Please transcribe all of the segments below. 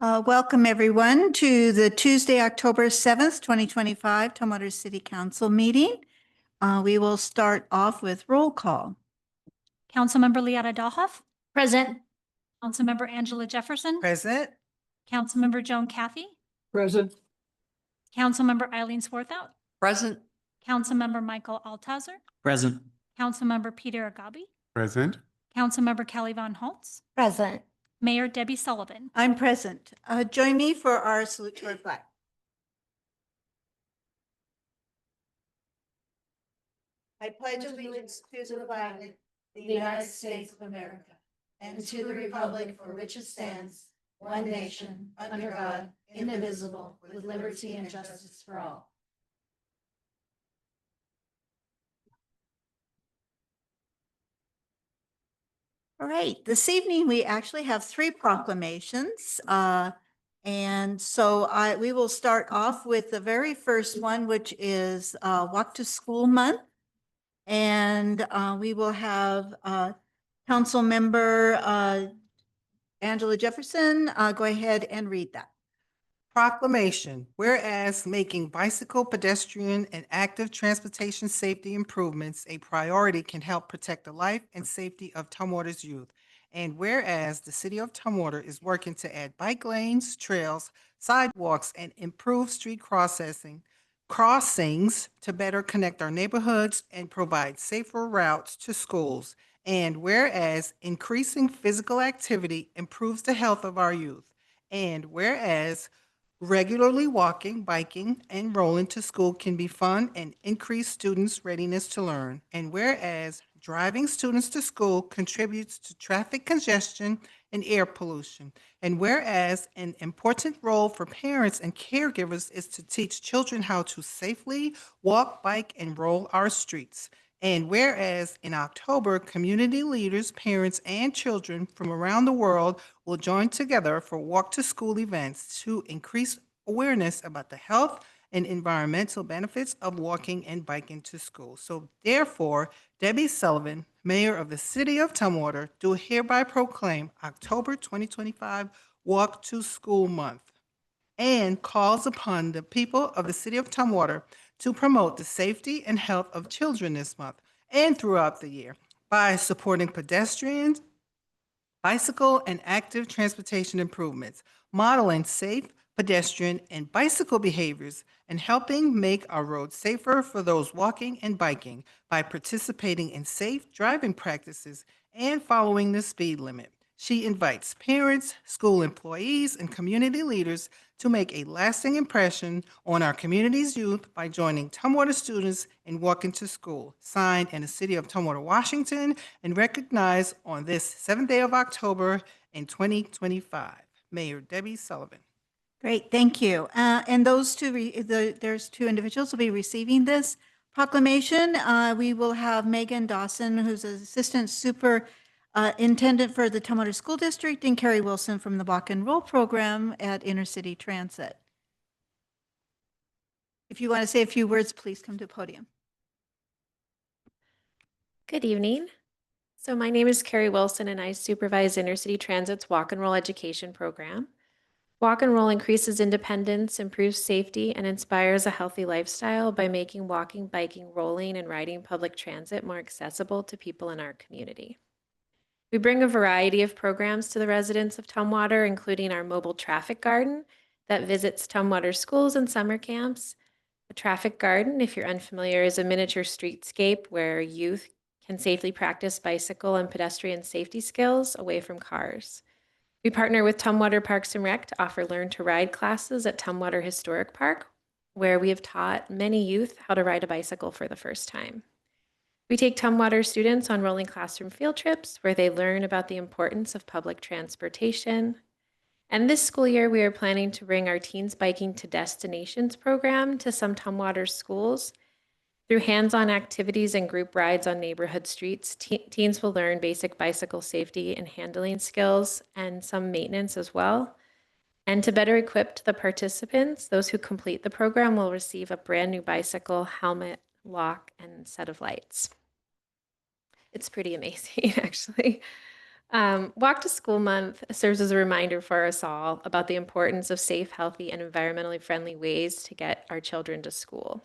Welcome, everyone, to the Tuesday, October 7th, 2025 Tumwater City Council meeting. We will start off with roll call. Councilmember Liana Dalhoff. Present. Councilmember Angela Jefferson. Present. Councilmember Joan Cathy. Present. Councilmember Eileen Swarthout. Present. Councilmember Michael Althauser. Present. Councilmember Peter Agabi. Present. Councilmember Kelly Von Holtz. Present. Mayor Debbie Sullivan. I'm present. Join me for our salute to our flag. I pledge allegiance to the flag of the United States of America and to the republic for which it stands, one nation, under God, indivisible, with liberty and justice for all. All right, this evening we actually have three proclamations. And so we will start off with the very first one, which is Walk to School Month. And we will have Council Member Angela Jefferson go ahead and read that. Proclamation. Whereas making bicycle, pedestrian, and active transportation safety improvements a priority can help protect the life and safety of Tumwater's youth. And whereas the city of Tumwater is working to add bike lanes, trails, sidewalks, and improve street crossings to better connect our neighborhoods and provide safer routes to schools. And whereas increasing physical activity improves the health of our youth. And whereas regularly walking, biking, and rolling to school can be fun and increase students' readiness to learn. And whereas driving students to school contributes to traffic congestion and air pollution. And whereas an important role for parents and caregivers is to teach children how to safely walk, bike, and roll our streets. And whereas in October, community leaders, parents, and children from around the world will join together for walk to school events to increase awareness about the health and environmental benefits of walking and biking to school. So therefore, Debbie Sullivan, Mayor of the City of Tumwater, do hereby proclaim October 2025 Walk to School Month and calls upon the people of the City of Tumwater to promote the safety and health of children this month and throughout the year by supporting pedestrians, bicycle, and active transportation improvements, modeling safe pedestrian and bicycle behaviors, and helping make our roads safer for those walking and biking by participating in safe driving practices and following the speed limit. She invites parents, school employees, and community leaders to make a lasting impression on our community's youth by joining Tumwater students in walking to school, signed in the city of Tumwater, Washington, and recognized on this 7th day of October in 2025. Mayor Debbie Sullivan. Great, thank you. And those two, there's two individuals will be receiving this proclamation. We will have Megan Dawson, who's an Assistant Superintendent for the Tumwater School District, and Carrie Wilson from the Walk and Roll Program at Intercity Transit. If you want to say a few words, please come to the podium. Good evening. So my name is Carrie Wilson and I supervise Intercity Transit's Walk and Roll education program. Walk and Roll increases independence, improves safety, and inspires a healthy lifestyle by making walking, biking, rolling, and riding public transit more accessible to people in our community. We bring a variety of programs to the residents of Tumwater, including our mobile traffic garden that visits Tumwater schools and summer camps. A traffic garden, if you're unfamiliar, is a miniature streetscape where youth can safely practice bicycle and pedestrian safety skills away from cars. We partner with Tumwater Parks and Rec to offer Learn to Ride classes at Tumwater Historic Park, where we have taught many youth how to ride a bicycle for the first time. We take Tumwater students on rolling classroom field trips where they learn about the importance of public transportation. And this school year, we are planning to bring our Teens Biking to Destinations program to some Tumwater schools. Through hands-on activities and group rides on neighborhood streets, teens will learn basic bicycle safety and handling skills and some maintenance as well. And to better equip the participants, those who complete the program will receive a brand new bicycle, helmet, lock, and set of lights. It's pretty amazing, actually. Walk to School Month serves as a reminder for us all about the importance of safe, healthy, and environmentally friendly ways to get our children to school.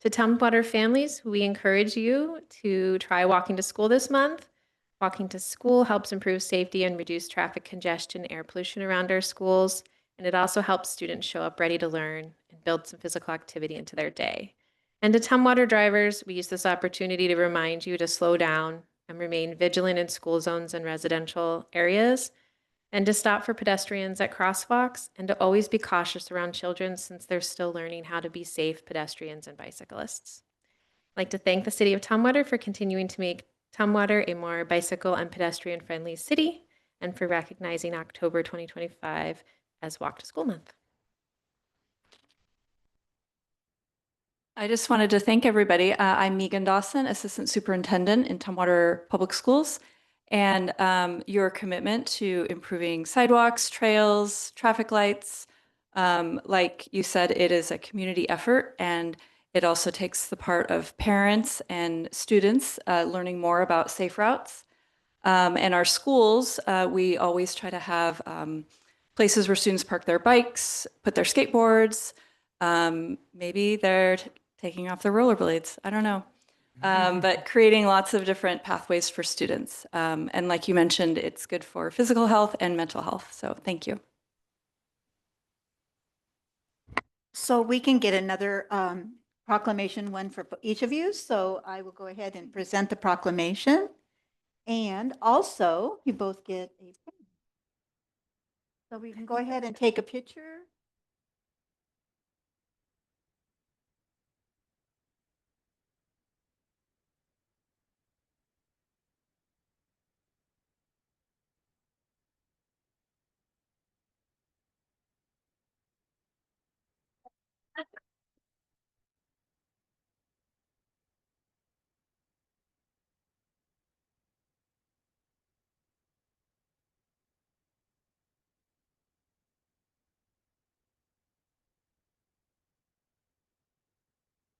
To Tumwater families, we encourage you to try walking to school this month. Walking to school helps improve safety and reduce traffic congestion, air pollution around our schools, and it also helps students show up ready to learn and build some physical activity into their day. And to Tumwater drivers, we use this opportunity to remind you to slow down and remain vigilant in school zones and residential areas, and to stop for pedestrians at crosswalks, and to always be cautious around children since they're still learning how to be safe pedestrians and bicyclists. I'd like to thank the City of Tumwater for continuing to make Tumwater a more bicycle and pedestrian friendly city, and for recognizing October 2025 as Walk to School Month. I just wanted to thank everybody. I'm Megan Dawson, Assistant Superintendent in Tumwater Public Schools. And your commitment to improving sidewalks, trails, traffic lights, like you said, it is a community effort, and it also takes the part of parents and students learning more about safe routes. And our schools, we always try to have places where students park their bikes, put their skateboards, maybe they're taking off their rollerblades. I don't know. But creating lots of different pathways for students. And like you mentioned, it's good for physical health and mental health. So thank you. So we can get another proclamation, one for each of you. So I will go ahead and present the proclamation. And also, you both get a pen. So we can go ahead and take a picture.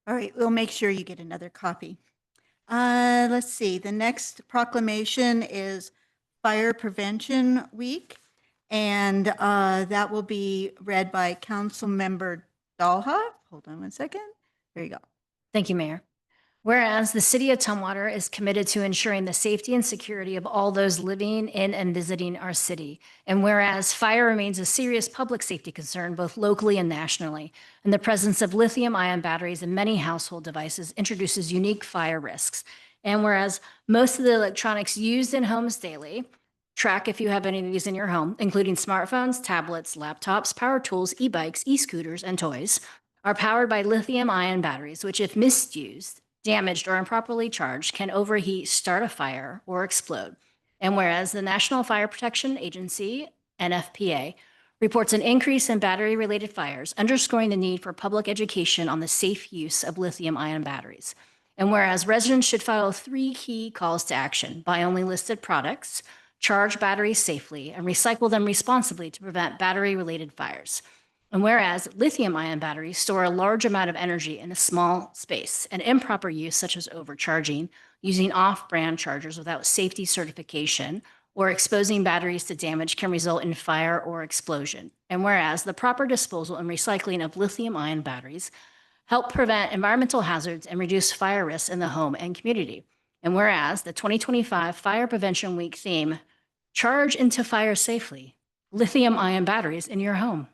All right, we'll make sure you get another copy. Let's see, the next proclamation is Fire Prevention Week. And that will be read by Councilmember Dalha. Hold on one second. There you go. Thank you, Mayor. Whereas the City of Tumwater is committed to ensuring the safety and security of all those living in and visiting our city. And whereas fire remains a serious public safety concern, both locally and nationally, and the presence of lithium-ion batteries in many household devices introduces unique fire risks. And whereas most of the electronics used in homes daily, track if you have any of these in your home, including smartphones, tablets, laptops, power tools, e-bikes, e-scooters, and toys, are powered by lithium-ion batteries, which if misused, damaged, or improperly charged, can overheat, start a fire, or explode. And whereas the National Fire Protection Agency, NFPA, reports an increase in battery-related fires, underscoring the need for public education on the safe use of lithium-ion batteries. And whereas residents should follow 3 key calls to action: buy only listed products, charge batteries safely, and recycle them responsibly to prevent battery-related fires. And whereas lithium-ion batteries store a large amount of energy in a small space, and improper use, such as overcharging, using off-brand chargers without safety certification, or exposing batteries to damage can result in fire or explosion. And whereas the proper disposal and recycling of lithium-ion batteries help prevent environmental hazards and reduce fire risks in the home and community. And whereas the 2025 Fire Prevention Week theme, Charge into Fire Safely, lithium-ion batteries in your home,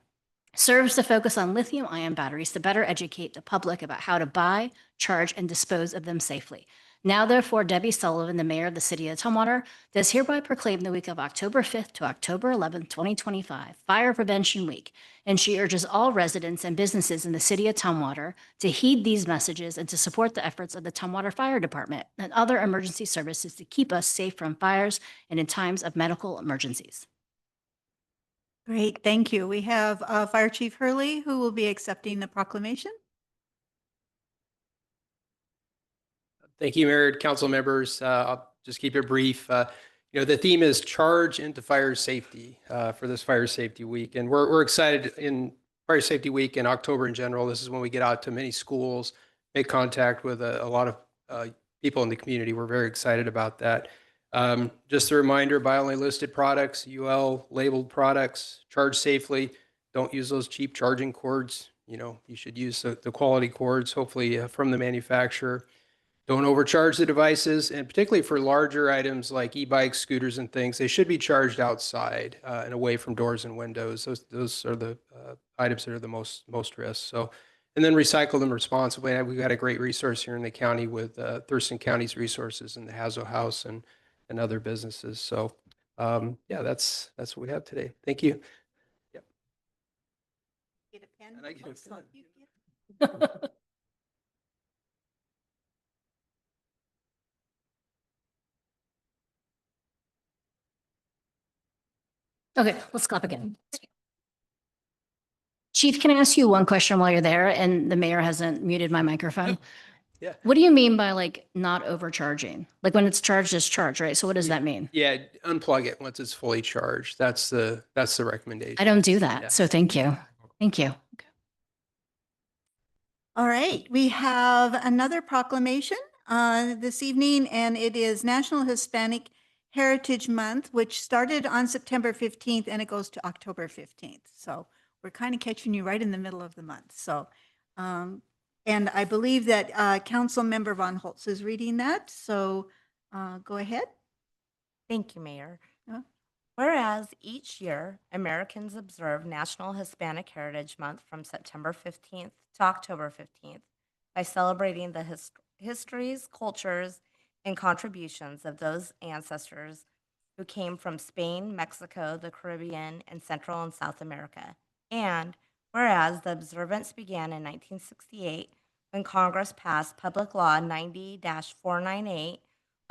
serves to focus on lithium-ion batteries to better educate the public about how to buy, charge, and dispose of them safely. Now, therefore, Debbie Sullivan, the mayor of the City of Tumwater, does hereby proclaim the week of October 5th to October 11th, 2025, Fire Prevention Week, and she urges all residents and businesses in the City of Tumwater to heed these messages and to support the efforts of the Tumwater Fire Department and other emergency services to keep us safe from fires and in times of medical emergencies. Great, thank you. We have Fire Chief Hurley, who will be accepting the proclamation. Thank you, Mayor, Council members. I'll just keep it brief. The theme is Charge into Fire Safety for this Fire Safety Week. And we're excited in Fire Safety Week in October in general. This is when we get out to many schools, make contact with a lot of people in the community. We're very excited about that. Just a reminder, buy only listed products, UL labeled products, charge safely. Don't use those cheap charging cords. You should use the quality cords, hopefully from the manufacturer. Don't overcharge the devices, and particularly for larger items like e-bikes, scooters, and things, they should be charged outside and away from doors and windows. Those are the items that are the most risk. So, and then recycle them responsibly. And we've got a great resource here in the county with Thurston County's resources and the Hazo House and other businesses. So, yeah, that's what we have today. Thank you. Yep. Get a pen? And I get a Oh, pen. you get- Okay, let's clap again. Chief, can I ask you one question while you're there? And the mayor hasn't muted my microphone. Yeah. What do you mean by like not overcharging? Like when it's charged, it's charged, right? So what does that mean? Yeah, unplug it once it's fully charged. That's the recommendation. I don't do Yeah. that. So thank you. Thank you. All right, we have another proclamation this evening, and it is National Hispanic Heritage Month, which started on September 15th and it goes to October 15th. So we're kind of catching you right in the middle of the month. So, and I believe that Council Member Von Holtz is reading that. So go ahead. Thank you, Mayor. Yeah. Whereas each year, Americans observe National Hispanic Heritage Month from September 15th to October 15th by celebrating the histories, cultures, and contributions of those ancestors who came from Spain, Mexico, the Caribbean, and Central and South America. And whereas the observance began in 1968 when Congress passed Public Law 90-498,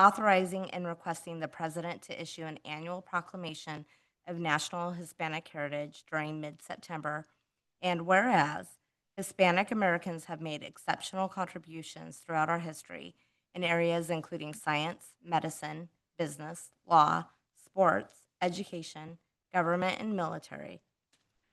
authorizing and requesting the president to issue an annual proclamation of National Hispanic Heritage during mid-September. And whereas Hispanic Americans have made exceptional contributions throughout our history in areas including science, medicine, business, law, sports, education, government, and military.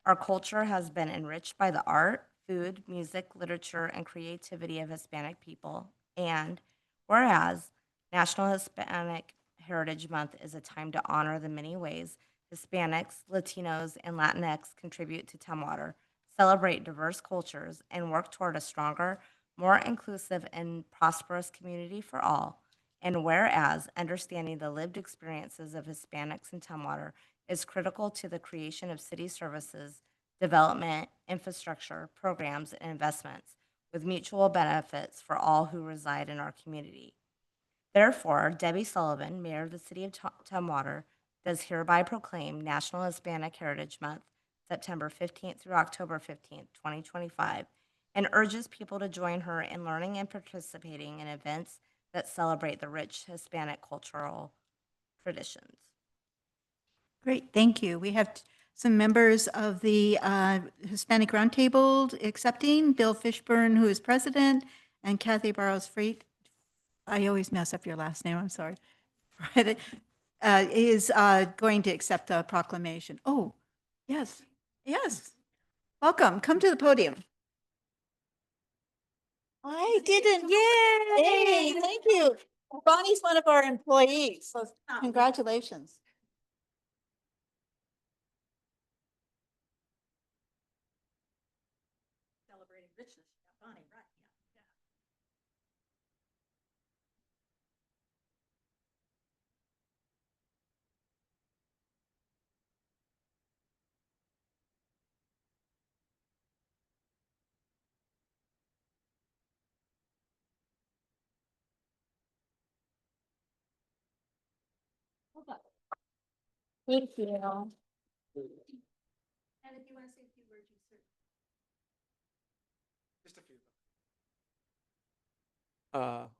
Our culture has been enriched by the art, food, music, literature, and creativity of Hispanic people. And whereas National Hispanic Heritage Month is a time to honor the many ways Hispanics, Latinos, and Latinx contribute to Tumwater, celebrate diverse cultures, and work toward a stronger, more inclusive, and prosperous community for all. And whereas understanding the lived experiences of Hispanics in Tumwater is critical to the creation of city services, development, infrastructure, programs, and investments with mutual benefits for all who reside in our community. Therefore, Debbie Sullivan, Mayor of the City of Tumwater, does hereby proclaim National Hispanic Heritage Month, September 15th through October 15th, 2025, and urges people to join her in learning and participating in events that celebrate the rich Hispanic cultural traditions. Great, thank you. We have some members of the Hispanic Roundtable accepting, Bill Fishburne, who is president, and Kathy Barrows-Freet. I always mess up your last name, I'm sorry. Is going to accept the proclamation. Oh, yes, yes. Welcome, come to the podium. I didn't, yay, thank you. Bonnie's one of our employees, so congratulations. Celebrating richness, Bonnie, right? Thank you. And if you want to say a few words, you certainly. Just a few.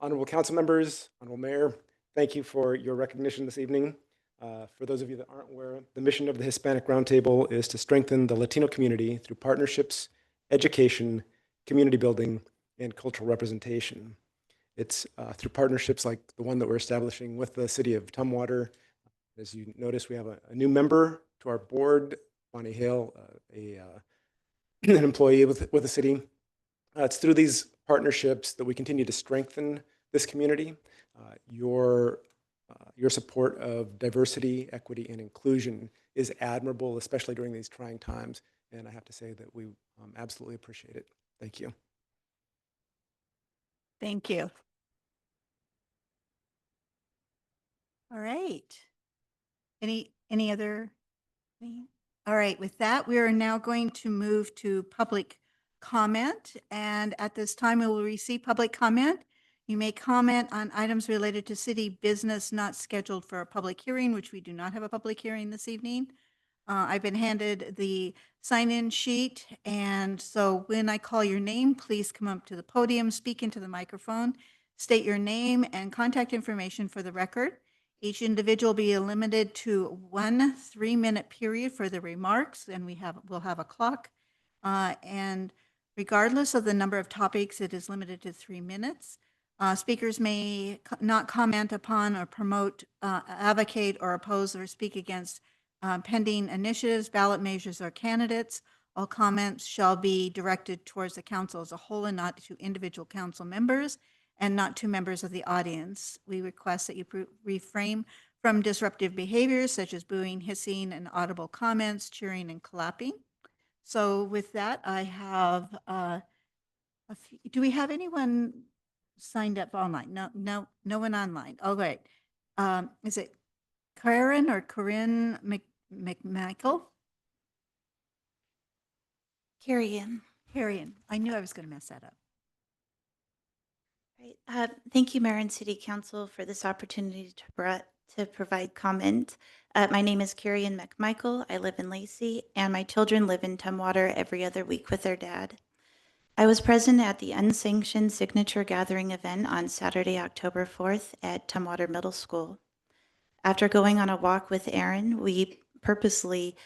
Honorable council members, honorable mayor, thank you for your recognition this evening. For those of you that aren't aware, the mission of the Hispanic Roundtable is to strengthen the Latino community through partnerships, education, community building, and cultural representation. It's through partnerships like the one that we're establishing with the city of Tumwater. As you notice, we have a new member to our board, Bonnie Hale, an employee with the city. It's through these partnerships that we continue to strengthen this community. Your Your support of diversity, equity, and inclusion is admirable, especially during these trying times. And I have to say that we absolutely appreciate it. Thank you. Thank you. All right. Any other? All right, with that, we are now going to move to public comment. And at this time, we will receive public comment. You may comment on items related to city business not scheduled for a public hearing, which we do not have a public hearing this evening. I've been handed the sign-in sheet, and so when I call your name, please come up to the podium, speak into the microphone, state your name and contact information for the record. Each individual will be limited to 1 3-minute period for the remarks, and we'll have a clock. And regardless of the number of topics, it is limited to 3 minutes. Speakers may not comment upon or promote, advocate, or oppose or speak against pending initiatives, ballot measures, or candidates. All comments shall be directed towards the council as a whole and not to individual council members and not to members of the audience. We request that you refrain from disruptive behaviors such as booing, hissing, and audible comments, cheering, and clapping. So with that, I have do we have anyone signed up online? No one online. All right. Is it Karen or Corinne McMichael? Carrie-Ann. Carrion. I knew I was going to mess that up. Right. Thank you, Mayor and City Council, for this opportunity to provide comment. My name is Carrie-Ann McMichael. I live in Lacey, and my children live in Tumwater every other week with their dad. I was present at the unsanctioned signature gathering event on Saturday, October 4th at Tumwater Middle School. After going on a walk with Aaron, we purposely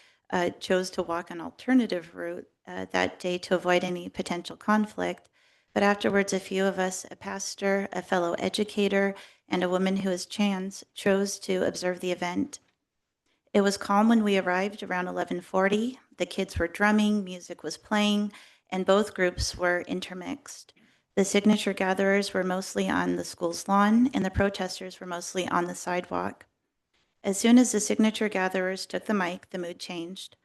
chose to walk an alternative route that day to avoid any potential conflict. But afterwards, a few of us, a pastor, a fellow educator, and a woman who is trans, chose to observe the event. It was calm when we arrived around 11:40. The kids were drumming, music was playing, and both groups were intermixed. The signature gatherers were mostly on the school's lawn, and the protesters were mostly on the sidewalk. As soon as the signature gatherers took the mic, the mood changed.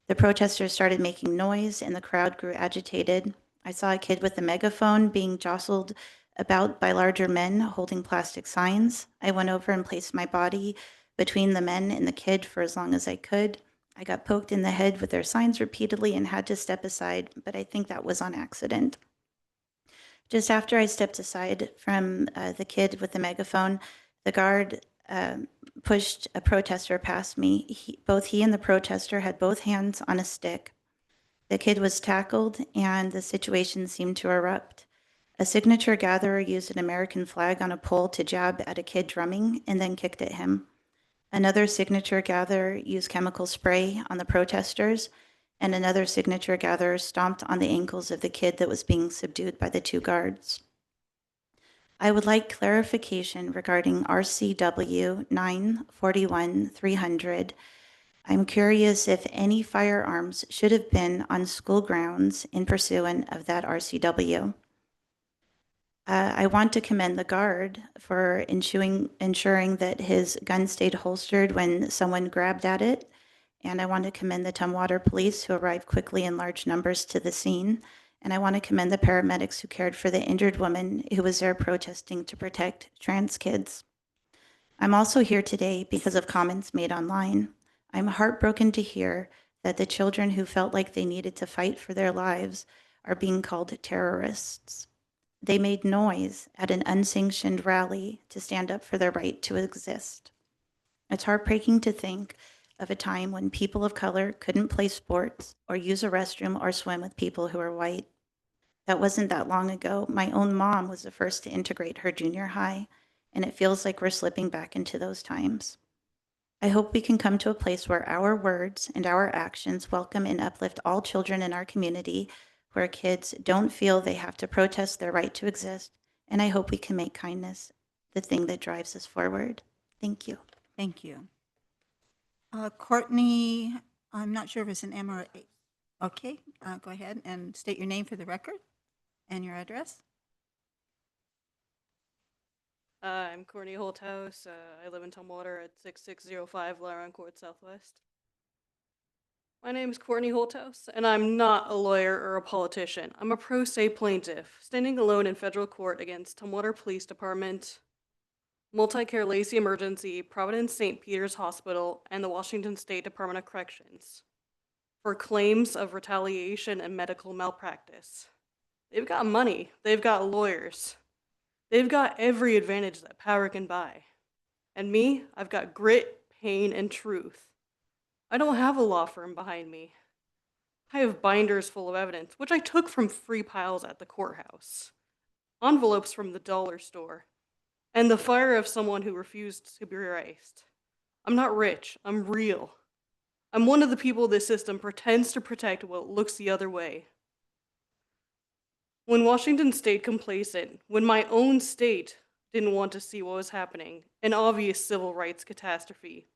The protesters started making noise, and the crowd grew agitated. I saw a kid with a megaphone being jostled about by larger men holding plastic signs. I went over and placed my body between the men and the kid for as long as I could. I got poked in the head with their signs repeatedly and had to step aside, but I think that was on accident. Just after I stepped aside from the kid with the megaphone, the guard pushed a protester past me. Both he and the protester had both hands on a stick. The kid was tackled, and the situation seemed to erupt. A signature gatherer used an American flag on a pole to jab at a kid drumming and then kicked at him. Another signature gatherer used chemical spray on the protesters, and another signature gatherer stomped on the ankles of the kid that was being subdued by the two guards. I would like clarification regarding RCW 941-300. I'm curious if any firearms should have been on school grounds in pursuant of that RCW. I want to commend the guard for ensuring that his gun stayed holstered when someone grabbed at it. And I want to commend the Tumwater Police who arrived quickly in large numbers to the scene. And I want to commend the paramedics who cared for the injured woman who was there protesting to protect trans kids. I'm also here today because of comments made online. I'm heartbroken to hear that the children who felt like they needed to fight for their lives are being called terrorists. They made noise at an unsanctioned rally to stand up for their right to exist. It's heartbreaking to think of a time when people of color couldn't play sports or use a restroom or swim with people who are white. That wasn't that long ago. My own mom was the first to integrate her junior high, and it feels like we're slipping back into those times. I hope we can come to a place where our words and our actions welcome and uplift all children in our community, where kids don't feel they have to protest their right to exist, and I hope we can make kindness the thing that drives us forward. Thank you. Thank you. Courtney, I'm not sure if it's an M or A. Okay, go ahead and state your name for the record and your address. I'm Courtney Holthouse. I live in Tumwater at 6605 Laron Court Southwest. My name is Courtney Holthouse, and I'm not a lawyer or a politician. I'm a pro se plaintiff, standing alone in federal court against Tumwater Police Department, Multicare Lacey Emergency, Providence St. Peter's Hospital, and the Washington State Department of Corrections for claims of retaliation and medical malpractice. They've got money. They've got lawyers. They've got every advantage that power can buy. And me, I've got grit, pain, and truth. I don't have a law firm behind me. I have binders full of evidence, which I took from free piles at the courthouse, envelopes from the dollar store, and the fire of someone who refused to be erased. I'm not rich. I'm real. I'm one of the people this system pretends to protect while it looks the other way. When Washington stayed complacent, when my own state didn't want to see what was happening, an obvious civil rights catastrophe,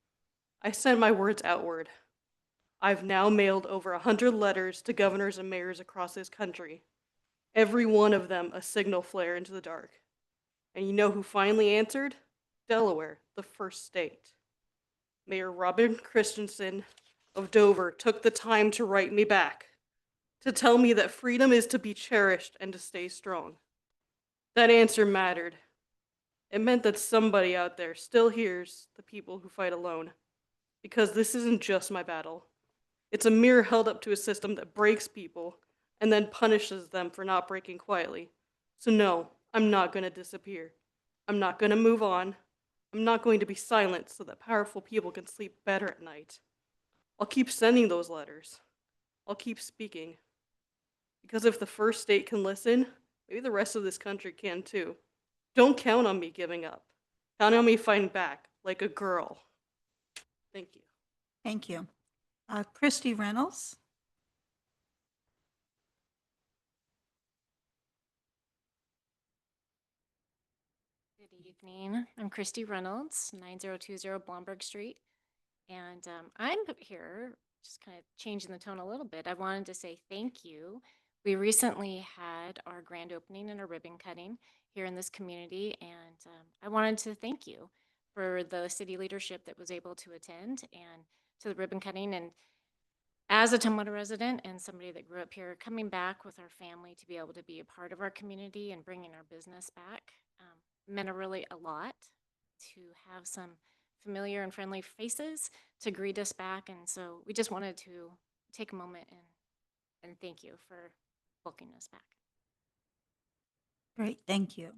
I sent my words outward. I've now mailed over 100 letters to governors and mayors across this country, every one of them a signal flare into the dark. And you know who finally answered? Delaware, the first state. Mayor Robin Christensen of Dover took the time to write me back, to tell me that freedom is to be cherished and to stay strong. That answer mattered. It meant that somebody out there still hears the people who fight alone, because this isn't just my battle. It's a mirror held up to a system that breaks people and then punishes them for not breaking quietly. So no, I'm not going to disappear. I'm not going to move on. I'm not going to be silent so that powerful people can sleep better at night. I'll keep sending those letters. I'll keep speaking. Because if the first state can listen, maybe the rest of this country can too. Don't count on me giving up. Count on me fighting back like a girl. Thank you. Thank you. Christy Reynolds. Good evening. I'm Christy Reynolds, 9020 Blomberg Street. And I'm here just kind of changing the tone a little bit. I wanted to say thank you. We recently had our grand opening and a ribbon cutting here in this community. And I wanted to thank you for the city leadership that was able to attend and to the ribbon cutting. And as a Tumwater resident and somebody that grew up here, coming back with our family to be able to be a part of our community and bringing our business back meant a lot to have some familiar and friendly faces to greet us back. And so we just wanted to take a moment and thank you for welcoming us back. Great, thank you.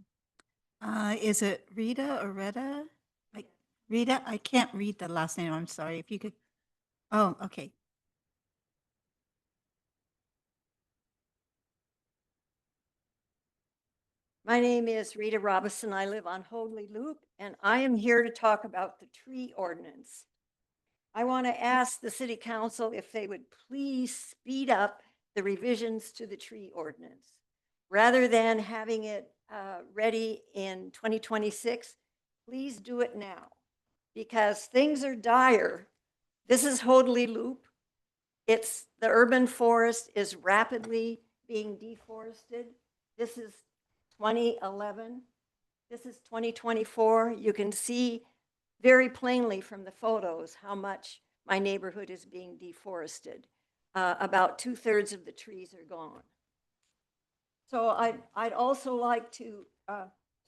Is it Rita or Retta? Rita, I can't read the last name. I'm sorry. If you could. Oh, okay. My name is Rita Robinson. I live on Hoadley Loop, and I am here to talk about the tree ordinance. I want to ask the city council if they would please speed up the revisions to the tree ordinance. Rather than having it ready in 2026, please do it now, because things are dire. This is Hoadley Loop. The urban forest is rapidly being deforested. This is 2011. This is 2024. You can see very plainly from the photos how much my neighborhood is being deforested. About 2/3 of the trees are gone. So I'd also like to,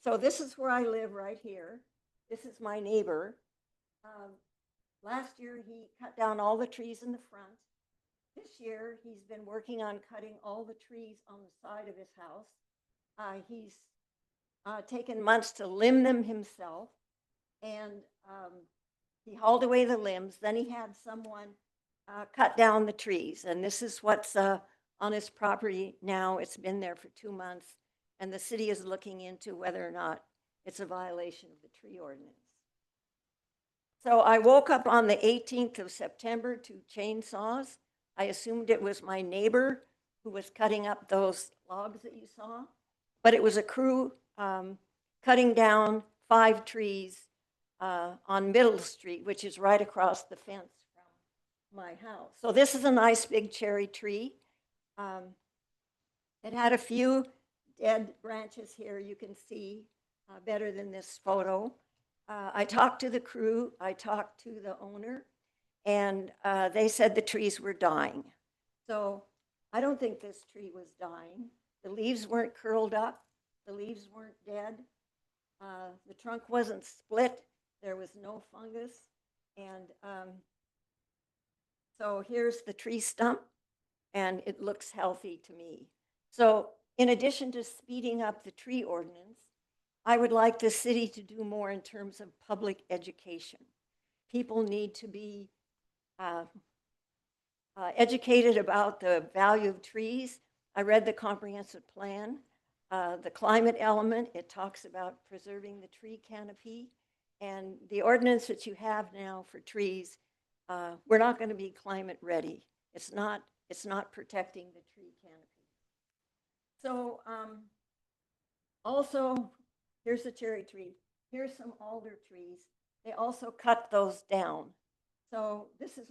so this is where I live right here. This is my neighbor. Last year he cut down all the trees in the front. This year he's been working on cutting all the trees on the side of his house. He's taken months to limb them himself, and he hauled away the limbs. Then he had someone cut down the trees, and this is what's on his property now. It's been there for 2 months, and the city is looking into whether or not it's a violation of the tree ordinance. So I woke up on the 18th of September to chainsaws. I assumed it was my neighbor who was cutting up those logs that you saw. But it was a crew cutting down 5 trees on Middle Street, which is right across the fence from my house. So this is a nice big cherry tree. It had a few dead branches here, you can see. better than this photo. I talked to the crew, I talked to the owner, and they said the trees were dying. So I don't think this tree was dying. The leaves weren't curled up, the leaves weren't dead. The trunk wasn't split, there was no fungus. And so here's the tree stump, and it looks healthy to me. So in addition to speeding up the tree ordinance, I would like the city to do more in terms of public education. People need to be educated about the value of trees. I read the comprehensive plan. The climate element, it talks about preserving the tree canopy. And the ordinance that you have now for trees, we're not going to be climate ready. It's not protecting the tree canopy. So also, here's the cherry tree. Here's some alder trees. They also cut those down. So this is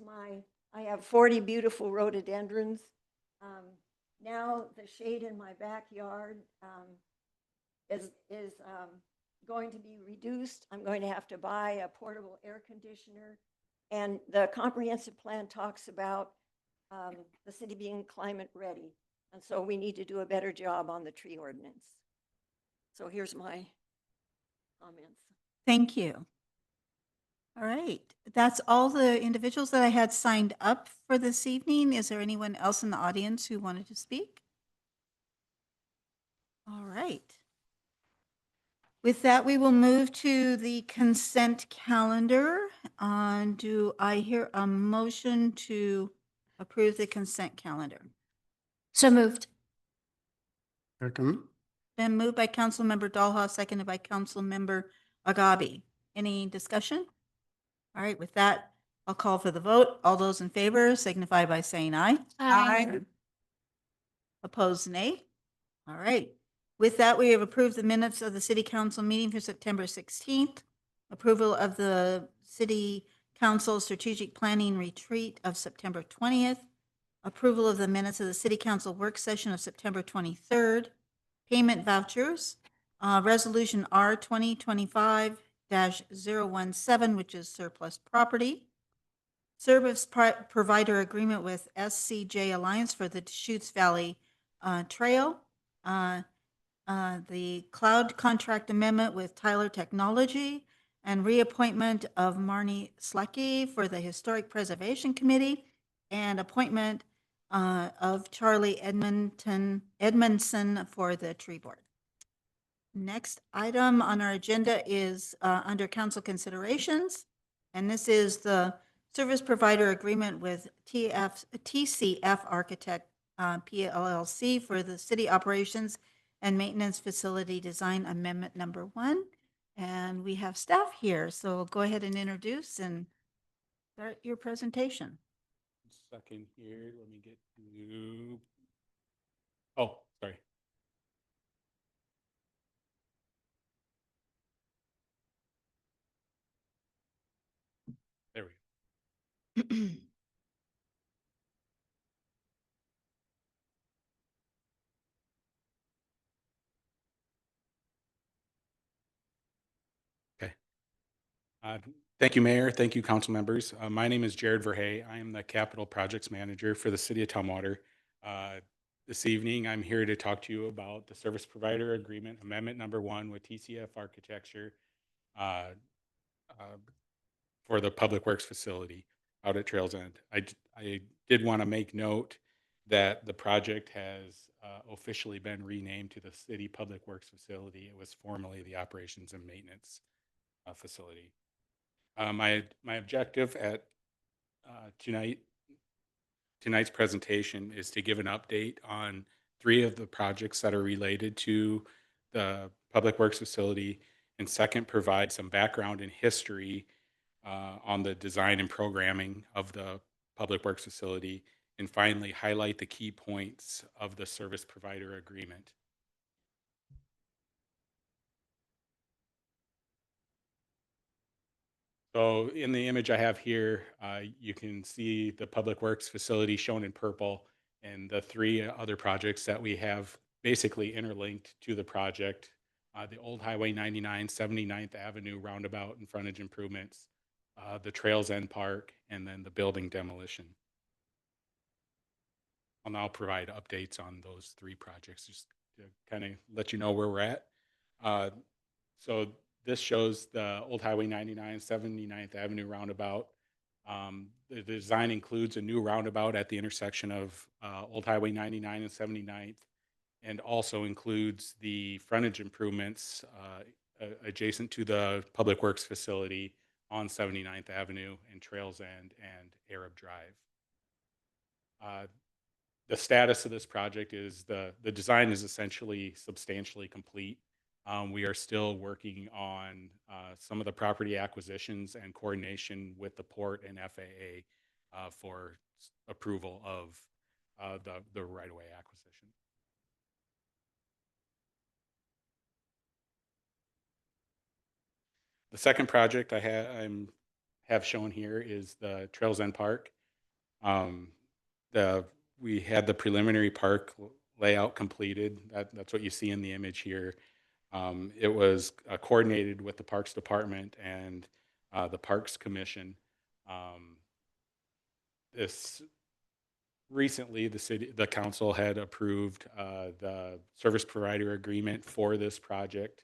I have 40 beautiful rhododendrons. Now the shade in my backyard is going to be reduced. I'm going to have to buy a portable air conditioner. And the comprehensive plan talks about the city being climate ready. And so we need to do a better job on the tree ordinance. So here's my comments. Thank you. All right, that's all the individuals that I had signed up for this evening. Is there anyone else in the audience who wanted to speak? All right. With that, we will move to the consent calendar. Do I hear a motion to approve the consent calendar? So moved. Been moved by Councilmember Dalhoff, seconded by Councilmember Agabi. Any discussion? All right, with that, I'll call for the vote. All those in favor signify by saying aye. Aye. Opposed, nay. All right. With that, we have approved the minutes of the city council meeting for September 16th, approval of the city council strategic planning retreat of September 20th, approval of the minutes of the city council work session of September 23rd, payment vouchers, resolution R 2025-017, which is surplus property, service provider agreement with SCJ Alliance for the Deschutes Valley Trail, the cloud contract amendment with Tyler Technology, and reappointment of Marnie Slecky for the Historic Preservation Committee, and appointment of Charlie Edmondson for the Tree Board. Next item on our agenda is under council considerations, and this is the service provider agreement with TCF Architect PLLC for the city operations and maintenance facility design amendment number 1. And we have staff here, so go ahead and introduce and start your presentation. Second here, let me get to, oh, sorry. There we go. Okay. Thank you, Mayor. Thank you, council members. My name is Jared Verhey. I am the Capital Projects Manager for the City of Tumwater. This evening, I'm here to talk to you about the Service Provider Agreement Amendment number 1 with TCF Architecture for the Public Works Facility out at Trails End. I did want to make note that the project has officially been renamed to the City Public Works Facility. It was formerly the Operations and Maintenance Facility. My objective at tonight's presentation is to give an update on 3 of the projects that are related to the Public Works Facility, and second, provide some background and history on the design and programming of the Public Works Facility, and finally, highlight the key points of the service provider agreement. So in the image I have here, you can see the Public Works Facility shown in purple, and the 3 other projects that we have basically interlinked to the project the old Highway 99, 79th Avenue roundabout and frontage improvements, the Trails End Park, and then the building demolition. I'll now provide updates on those three projects just to kind of let you know where we're at. So this shows the old Highway 99, 79th Avenue roundabout. The design includes a new roundabout at the intersection of Old Highway 99 and 79th, and also includes the frontage improvements adjacent to the Public Works facility on 79th Avenue and Trails End and Arab Drive. The status of this project is the design is essentially substantially complete. We are still working on some of the property acquisitions and coordination with the port and FAA for approval of the right-of-way acquisition. The second project I have shown here is the Trails End Park. We had the preliminary park layout completed. That's what you see in the image here. It was coordinated with the Parks Department and the Parks Commission. Recently, the council had approved the service provider agreement for this project,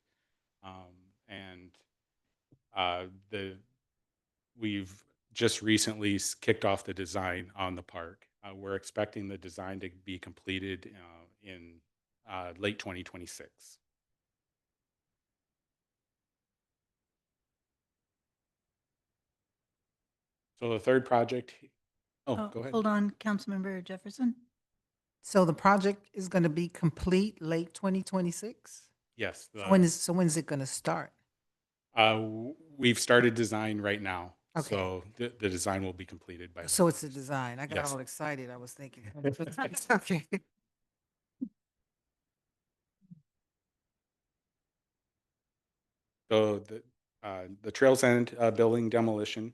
and we've just recently kicked off the design on the park. We're expecting the design to be completed in late 2026. So the third project, go ahead. Hold on, Councilmember Jefferson. So the project is going to be complete late 2026? Yes. When is it going to start? We've started design right now. Okay. So the design will be completed by. So it's the design. I got Yes. all excited. I was thinking. Okay. So the Trails End building demolition,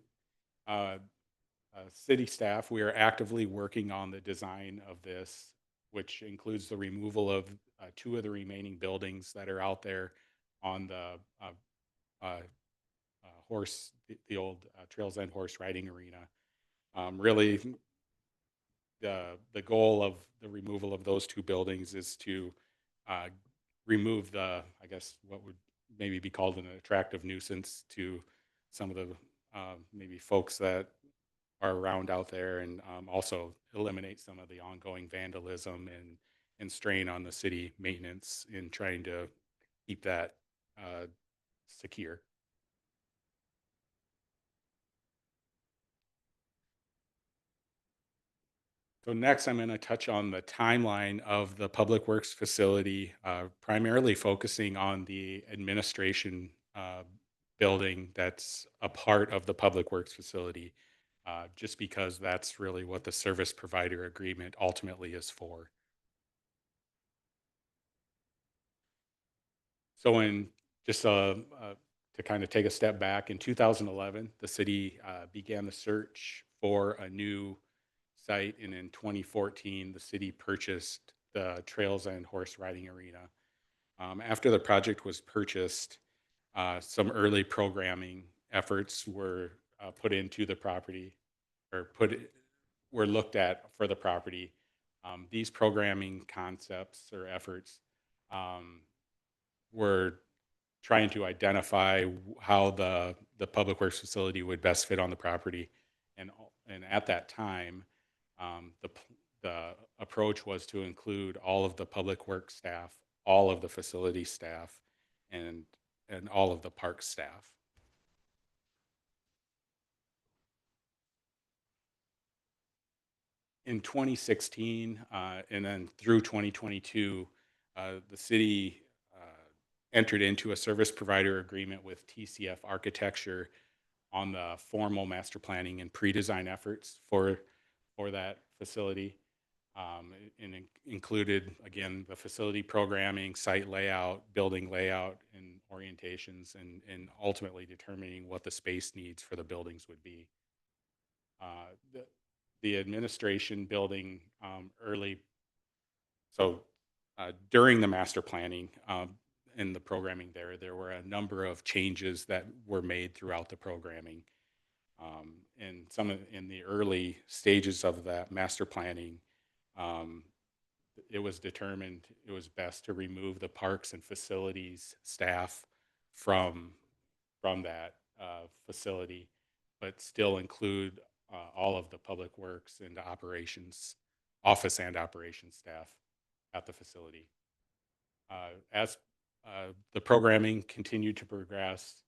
city staff, we are actively working on the design of this, which includes the removal of two of the remaining buildings that are out there on the the old Trails End horse riding arena. Really, the goal of the removal of those two buildings is to remove I guess, what would maybe be called an attractive nuisance to some of the maybe folks that are around out there, and also eliminate some of the ongoing vandalism and strain on the city maintenance in trying to keep that secure. So next, I'm going to touch on the timeline of the Public Works facility, primarily focusing on the administration building that's a part of the Public Works facility, just because that's really what the service provider agreement ultimately is for. So to kind of take a step back, in 2011, the city began the search for a new site, and in 2014, the city purchased the Trails End horse riding arena. After the project was purchased, some early programming efforts were put into the property, or were looked at for the property. These programming concepts or efforts were trying to identify how the Public Works facility would best fit on the property, and at that time, the approach was to include all of the Public Works staff, all of the facility staff, and all of the park staff. In 2016, and then through 2022, the city entered into a service provider agreement with TCF Architecture on the formal master planning and pre-design efforts for that facility. And included, again, the facility programming, site layout, building layout, and orientations, and ultimately determining what the space needs for the buildings would be. The administration building during the master planning, in the programming there were a number of changes that were made throughout the programming. And in the early stages of that master planning, it was determined it was best to remove the parks and facilities staff from that facility, but still include all of the public works and operations, office and operations staff at the facility. As the programming continued to progress,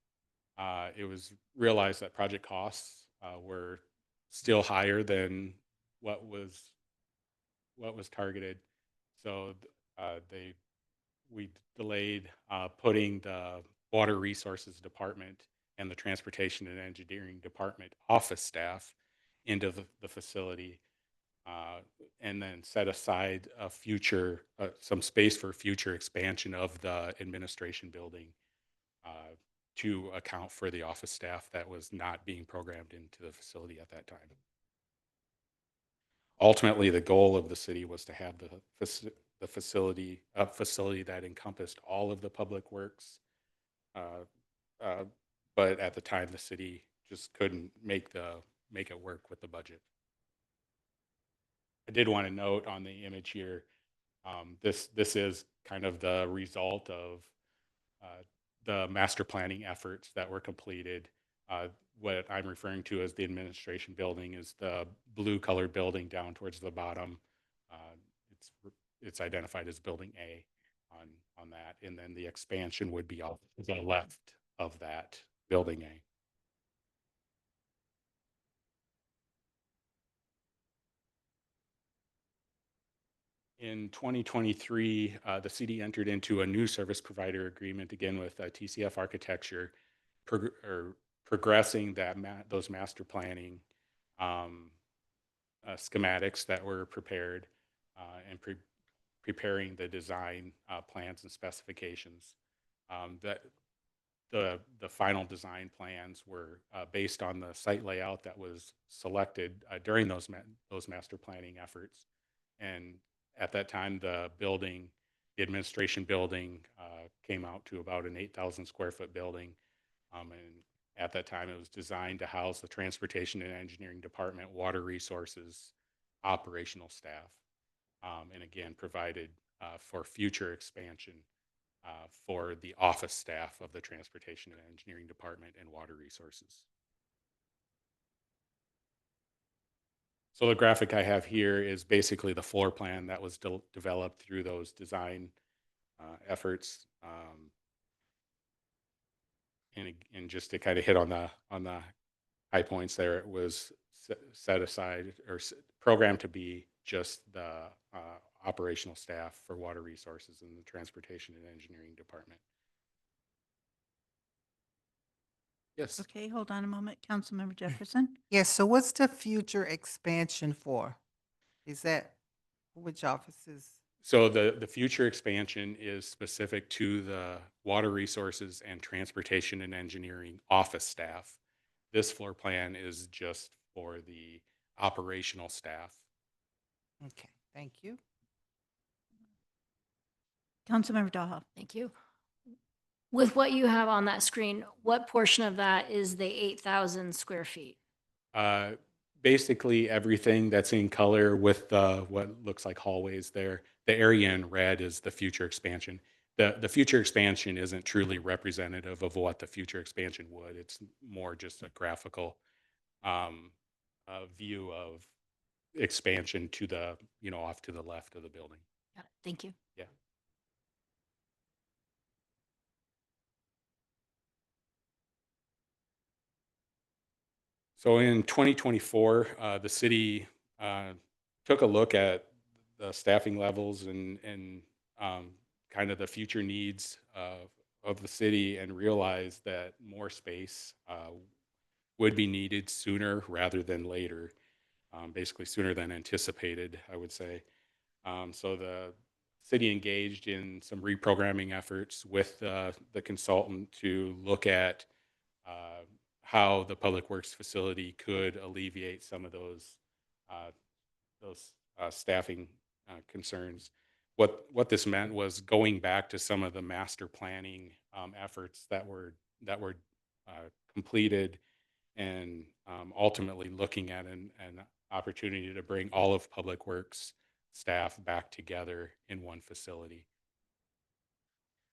it was realized that project costs were still higher than what was targeted. So we delayed putting the Water Resources Department and the Transportation and Engineering Department office staff into the facility, and then set aside some space for future expansion of the administration building to account for the office staff that was not being programmed into the facility at that time. Ultimately, the goal of the city was to have a facility that encompassed all of the public works, but at the time, the city just couldn't make it work with the budget. I did want to note on the image here, this is kind of the result of the master planning efforts that were completed. What I'm referring to as the administration building is the blue colored building down towards the bottom. It's identified as building A on that, and then the expansion would be off to the left of that building A. In 2023, the city entered into a new service provider agreement again with TCF Architecture, progressing those master planning schematics that were prepared and preparing the design plans and specifications. That the final design plans were based on the site layout that was selected during those master planning efforts. And at that time, the administration building came out to about an 8,000 square foot building. And at that time, it was designed to house the Transportation and Engineering Department, Water Resources, operational staff, and again, provided for future expansion for the office staff of the Transportation and Engineering Department and Water Resources. So the graphic I have here is basically the floor plan that was developed through those design efforts. And just to kind of hit on the high points there, it was set aside or programmed to be just the operational staff for Water Resources and the Transportation and Engineering Department. Yes. Okay, hold on a moment. Councilmember Jefferson. Yes, so what's the future expansion for? Is that which offices? So the future expansion is specific to the Water Resources and Transportation and Engineering office staff. This floor plan is just for the operational staff. Okay, thank you. Councilmember Daha. Thank you. With what you have on that screen, what portion of that is the 8,000 square feet? Basically everything that's in color with what looks like hallways there. The area in red is the future expansion. The future expansion isn't truly representative of what the future expansion would. It's more just a graphical view of expansion to the, off to the left of the building. Got it. Thank you. Yeah. So in 2024, the city took a look at the staffing levels and kind of the future needs of the city and realized that more space would be needed sooner rather than later, basically sooner than anticipated, I would say. So the city engaged in some reprogramming efforts with the consultant to look at how the Public Works facility could alleviate some of those staffing concerns. what this meant was going back to some of the master planning efforts that were completed, and ultimately looking at an opportunity to bring all of Public Works staff back together in one facility.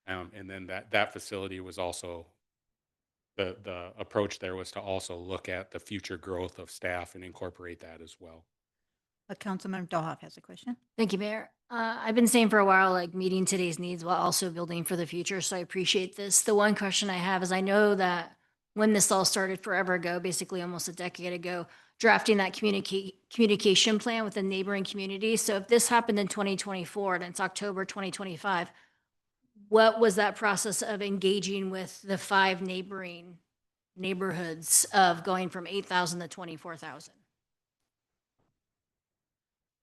And then that facility was also, the approach there was to also look at the future growth of staff and incorporate that as well. Councilmember Dohoff has a question. Thank you, Mayor. I've been saying for a while, like meeting today's needs while also building for the future. So I appreciate this. The one question I have is I know that when this all started forever ago, basically almost a decade ago, drafting that communication plan with the neighboring communities. So if this happened in 2024 and it's October 2025, what was that process of engaging with the 5 neighboring neighborhoods of going from 8,000 to 24,000?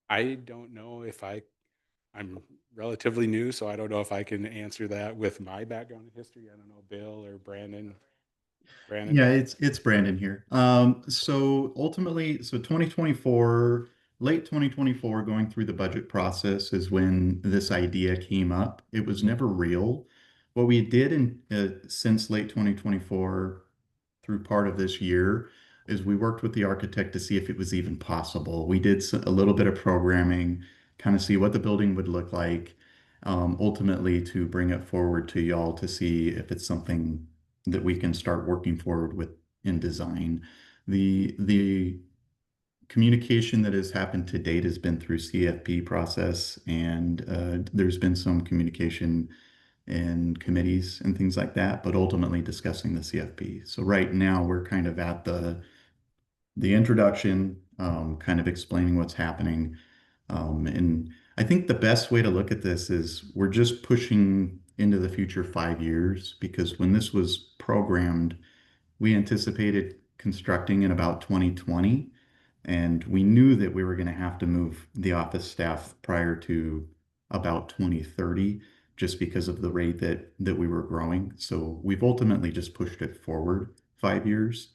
I don't know if I'm relatively new, so I don't know if I can answer that with my background in history. I don't know, Bill or Brandon. Brandon? Yeah, it's Brandon here. So ultimately, so 2024, late 2024, going through the budget process is when this idea came up. It was never real. What we did since late 2024 through part of this year is we worked with the architect to see if it was even possible. We did a little bit of programming, kind of see what the building would look like, ultimately to bring it forward to y'all to see if it's something that we can start working forward with in design. The communication that has happened to date has been through CFP process, and there's been some communication in committees and things like that, but ultimately discussing the CFP. So right now we're kind of at the introduction, kind of explaining what's happening. And I think the best way to look at this is we're just pushing into the future 5 years, because when this was programmed, we anticipated constructing in about 2020. And we knew that we were going to have to move the office staff prior to about 2030, just because of the rate that we were growing. So we've ultimately just pushed it forward 5 years.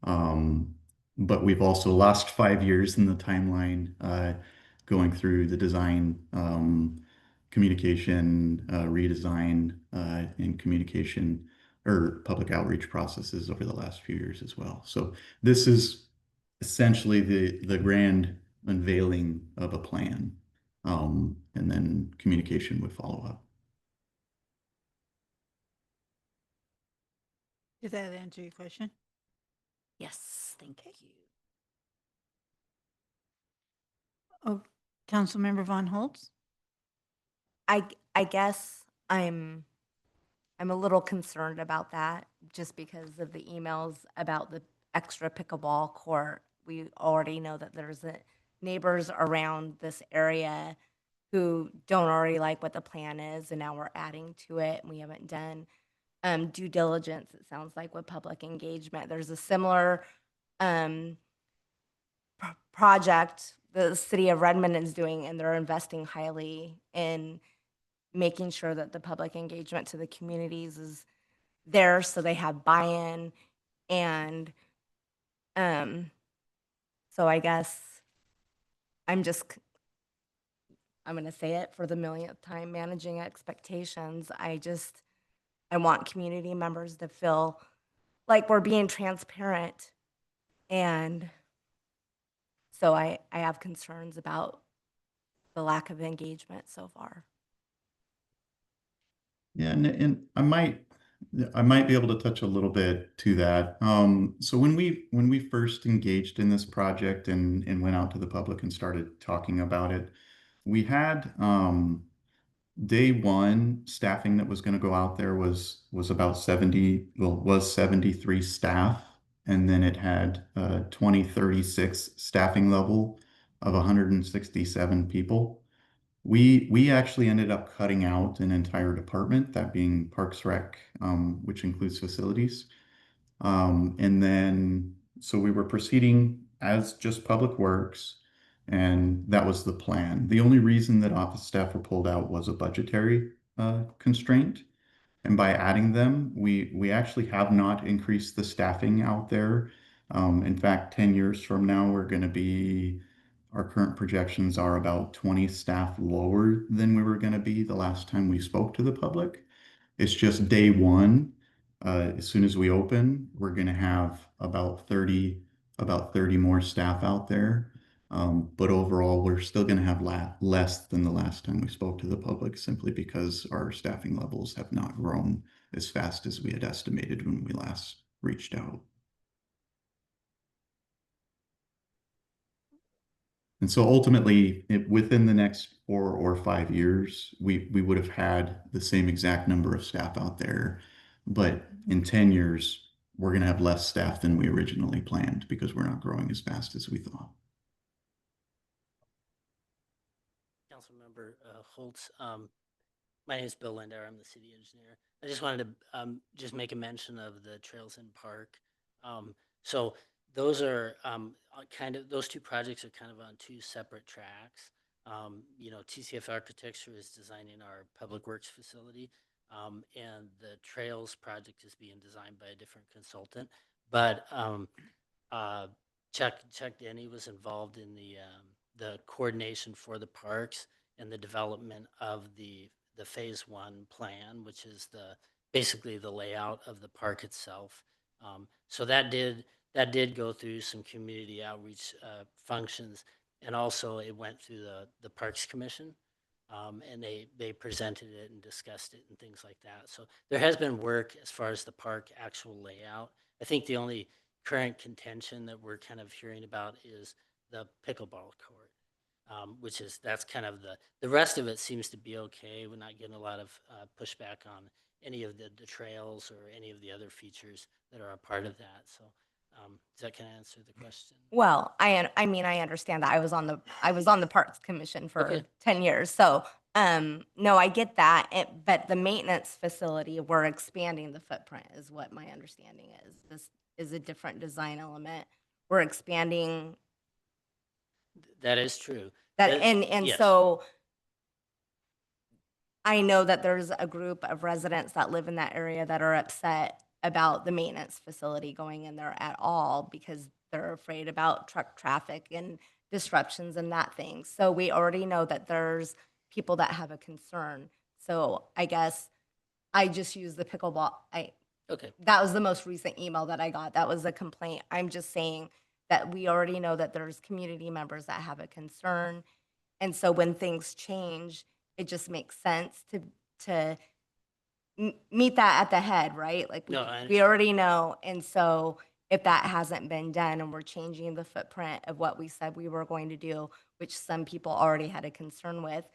But we've also lost 5 years in the timeline, going through the design, communication, redesign, and communication or public outreach processes over the last few years as well. So this is essentially the grand unveiling of a plan, and then communication would follow up. Did that answer your question? Yes, thank you. Oh, Councilmember Von Holtz? I guess I'm a little concerned about that just because of the emails about the extra pickleball court. We already know that there's neighbors around this area who don't already like what the plan is, and now we're adding to it, and we haven't done due diligence, it sounds like, with public engagement. There's a similar project the city of Redmond is doing, and they're investing highly in making sure that the public engagement to the communities is there so they have buy-in. And so I guess I'm going to say it for the millionth time, managing expectations. I want community members to feel like we're being transparent. And so I have concerns about the lack of engagement so far. Yeah, and I might be able to touch a little bit to that. So when we first engaged in this project and went out to the public and started talking about it, we had day one staffing that was going to go out there was about 73 staff, and then it had 2036 staffing level of 167 people. We actually ended up cutting out an entire department, that being Parks Rec, which includes facilities. And then, so we were proceeding as just Public Works, and that was the plan. The only reason that office staff were pulled out was a budgetary constraint. And by adding them, we actually have not increased the staffing out there. In fact, 10 years from now, we're going to be Our current projections are about 20 staff lower than we were going to be the last time we spoke to the public. It's just day one. As soon as we open, we're going to have about 30 more staff out there. But overall, we're still going to have less than the last time we spoke to the public, simply because our staffing levels have not grown as fast as we had estimated when we last reached out. And so ultimately, within the next 4 or 5 years, we would have had the same exact number of staff out there. But in 10 years, we're going to have less staff than we originally planned because we're not growing as fast as we thought. Councilmember Holtz, my name is Bill Lindauer. I'm the city engineer. I just wanted to just make a mention of the Trails in Park. So those are those two projects are kind of on two separate tracks. You know, TCF Architecture is designing our public works facility, and the Trails project is being designed by a different consultant. But Chuck Denny was involved in the coordination for the parks and the development of the phase 1 plan, which is basically the layout of the park itself. So that did go through some community outreach functions, and also it went through the Parks Commission, and they presented it and discussed it and things like that. So there has been work as far as the park actual layout. I think the only current contention that we're kind of hearing about is the pickleball court, that's kind of the rest of it seems to be okay. We're not getting a lot of pushback on any of the trails or any of the other features that are a part of that. So does that kind of answer the question? Well, I mean, I understand that. I was on the Parks Commission for Okay. 10 years. So, no, I get that. But the maintenance facility, we're expanding the footprint is what my understanding is. This is a different design element. We're expanding That is true. that. That- And yes. so I know that there's a group of residents that live in that area that are upset about the maintenance facility going in there at all because they're afraid about truck traffic and disruptions and that thing. So we already know that there's people that have a concern. So I guess I just use the pickleball. Okay. That was the most recent email that I got. That was a complaint. I'm just saying that we already know that there's community members that have a concern. And so when things change, it just makes sense to meet that at the head, right? Like No, I we already know. And so if that hasn't been done and we're changing the footprint of what we said we were going to do, which some people already had a concern with,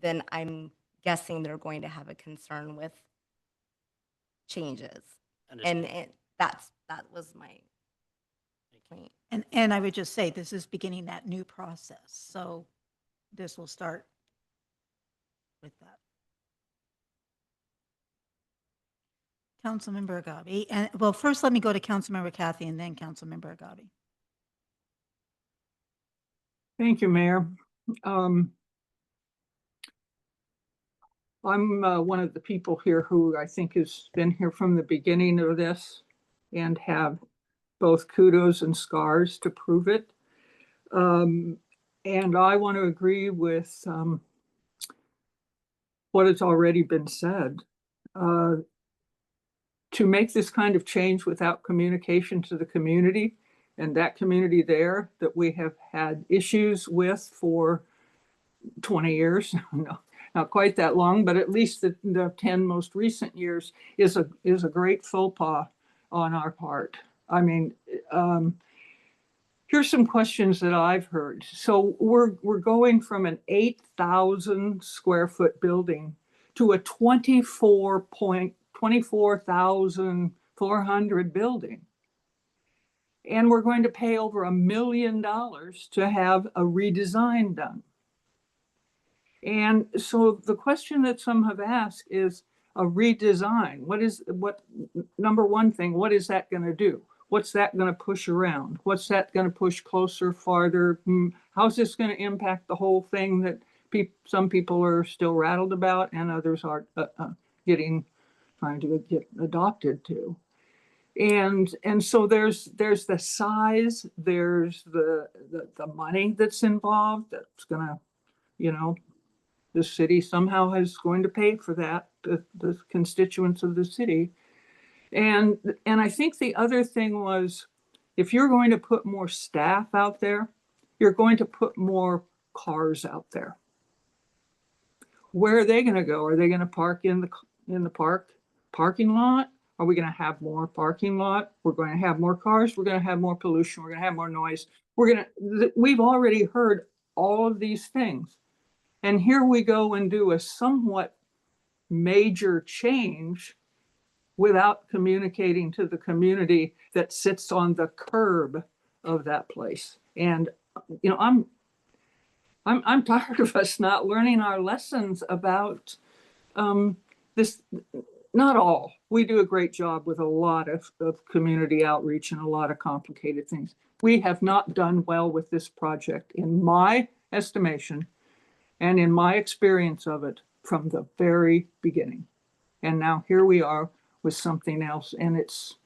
then I'm guessing they're going to have a concern with changes. Understood. And that was my point. And I would just say, this is beginning that new process. So this will start with that. Councilmember Agabi. And well, first let me go to Councilmember Kathy and then Councilmember Agabi. Thank you, Mayor. I'm one of the people here who I think has been here from the beginning of this and have both kudos and scars to prove it. And I want to agree with what has already been said. To make this kind of change without communication to the community, and that community there that we have had issues with for 20 years, no, not quite that long, but at least the 10 most recent years is a great faux pas on our part. I mean, here's some questions that I've heard. So we're going from an 8,000 square foot building to a 24,400 building. And we're going to pay over $1 million to have a redesign done. And so the question that some have asked is a redesign. Number one thing, what is that going to do? What's that going to push around? What's that going to push closer, farther? How's this going to impact the whole thing that some people are still rattled about and others are trying to get adopted to? And so there's the size, there's the money that's involved that's gonna, you know, the city somehow is going to pay for that, the constituents of the city. And I think the other thing was, if you're going to put more staff out there, you're going to put more cars out there. Where are they gonna go? Are they gonna park in the parking lot? Are we gonna have more parking lot? We're going to have more cars. We're gonna have more pollution. We're gonna have more noise. We've already heard all of these things. And here we go and do a somewhat major change without communicating to the community that sits on the curb of that place. And, you know, I'm tired of us not learning our lessons about this. Not all. We do a great job with a lot of community outreach and a lot of complicated things. We have not done well with this project, in my estimation, and in my experience of it from the very beginning. And now here we are with something else, and it's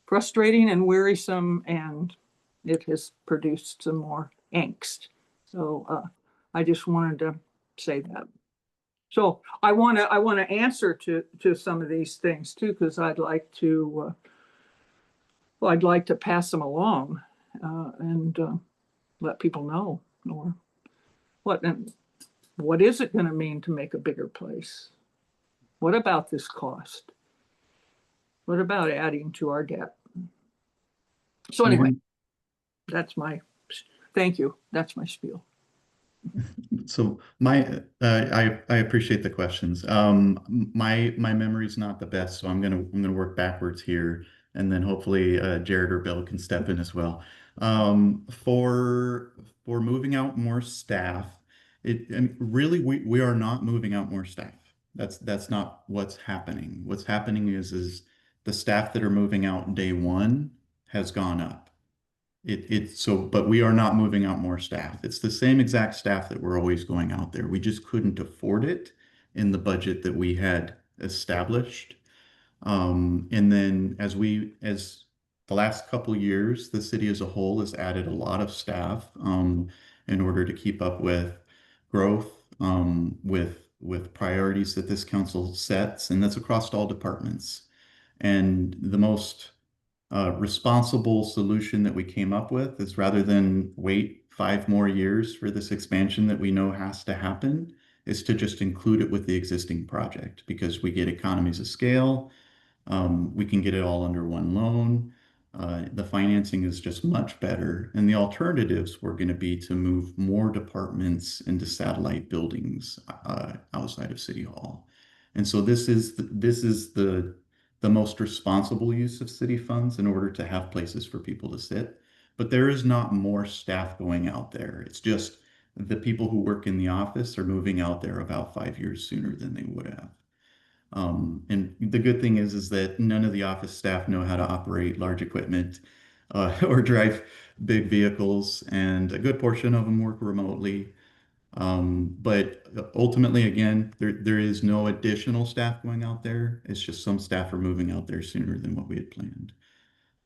frustrating and wearisome, and it has produced some more angst. So I just wanted to say that. So I want to answer to some of these things too, because I'd like to pass them along and let people know. Or what is it going to mean to make a bigger place? What about this cost? What about adding to our debt? So anyway, thank you. That's my spiel. So I appreciate the questions. My memory's not the best, so I'm gonna work backwards here, and then hopefully Jared or Bill can step in as well. For moving out more staff, really we are not moving out more staff. That's not what's happening. What's happening is the staff that are moving out day one has gone up. But we are not moving out more staff. It's the same exact staff that we're always going out there. We just couldn't afford it in the budget that we had established. And then as the last couple years, the city as a whole has added a lot of staff in order to keep up with growth, with priorities that this council sets, and that's across all departments. And the most responsible solution that we came up with is, rather than wait 5 more years for this expansion that we know has to happen, is to just include it with the existing project, because we get economies of scale. We can get it all under one loan. The financing is just much better. And the alternatives were going to be to move more departments into satellite buildings outside of City Hall. And so this is the most responsible use of city funds in order to have places for people to sit. But there is not more staff going out there. It's just the people who work in the office are moving out there about 5 years sooner than they would have. And the good thing is that none of the office staff know how to operate large equipment or drive big vehicles, and a good portion of them work remotely. But ultimately, again, there is no additional staff going out there. It's just some staff are moving out there sooner than what we had planned.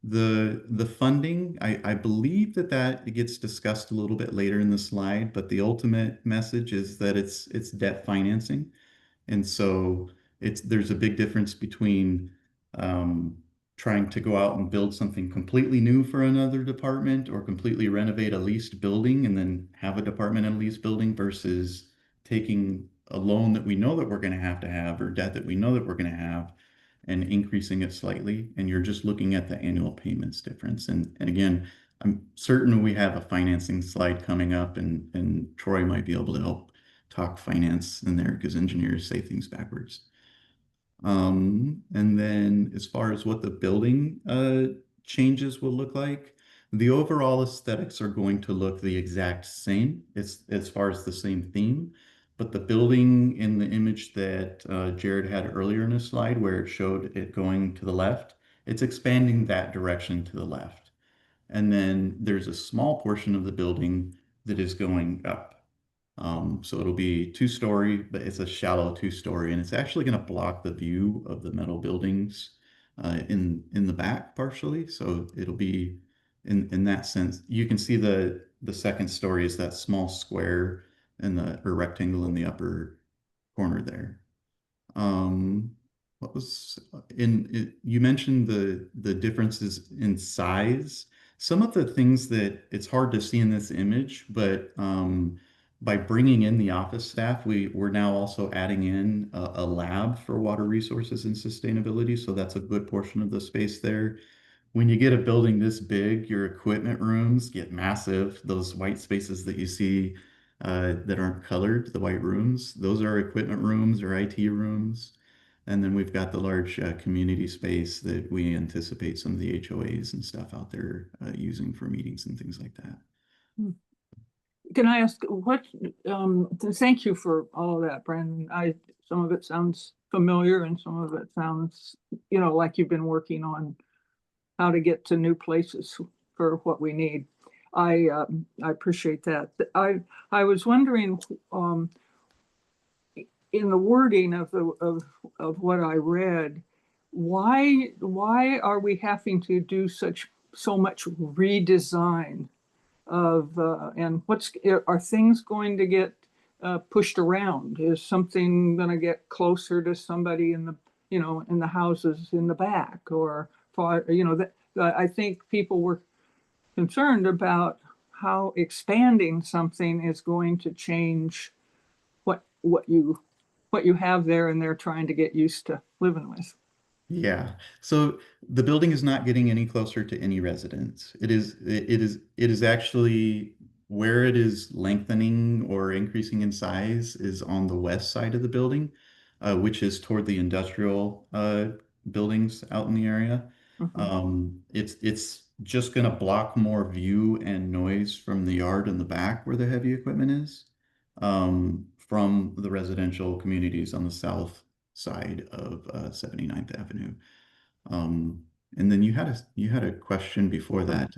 The funding, I believe that gets discussed a little bit later in the slide, but the ultimate message is that it's debt financing. And so there's a big difference between trying to go out and build something completely new for another department, or completely renovate a leased building and then have a department in a leased building, versus taking a loan that we know that we're going to have, or debt that we know that we're going to have, and increasing it slightly. And you're just looking at the annual payments difference. And again, I'm certain we have a financing slide coming up, and Troy might be able to help talk finance in there, because engineers say things backwards. And then as far as what the building changes will look like, the overall aesthetics are going to look the exact same. It's as far as the same theme, but the building in the image that Jared had earlier in his slide, where it showed it going to the left, it's expanding that direction to the left. And then there's a small portion of the building that is going up. So it'll be 2-story, but it's a shallow 2-story, and it's actually going to block the view of the metal buildings in the back partially. So it'll be in that sense. You can see the second story is that small square or rectangle in the upper corner there. What was you mentioned the differences in size. Some of the things that it's hard to see in this image, but by bringing in the office staff, we're now also adding in a lab for water resources and sustainability. So that's a good portion of the space there. When you get a building this big, your equipment rooms get massive. Those white spaces that you see that aren't colored, the white rooms, those are equipment rooms or IT rooms. And then we've got the large community space that we anticipate some of the HOAs and stuff out there using for meetings and things like that. Can I ask what, thank you for all of that, Brandon. Some of it sounds familiar and some of it sounds, like you've been working on how to get to new places for what we need. I appreciate that. I was wondering, in the wording of what I read, why are we having to do so much redesign of and are things going to get pushed around? Is something going to get closer to somebody in the in the houses in the back, or that I think people were concerned about how expanding something is going to change what you have there, and they're trying to get used to living with. Yeah. So the building is not getting any closer to any residence. It is actually where it is lengthening or increasing in size is on the west side of the building, which is toward the industrial buildings out in the area. It's just going to block more view and noise from the yard in the back where the heavy equipment is, from the residential communities on the south side of 79th Avenue. And then you had a question before that.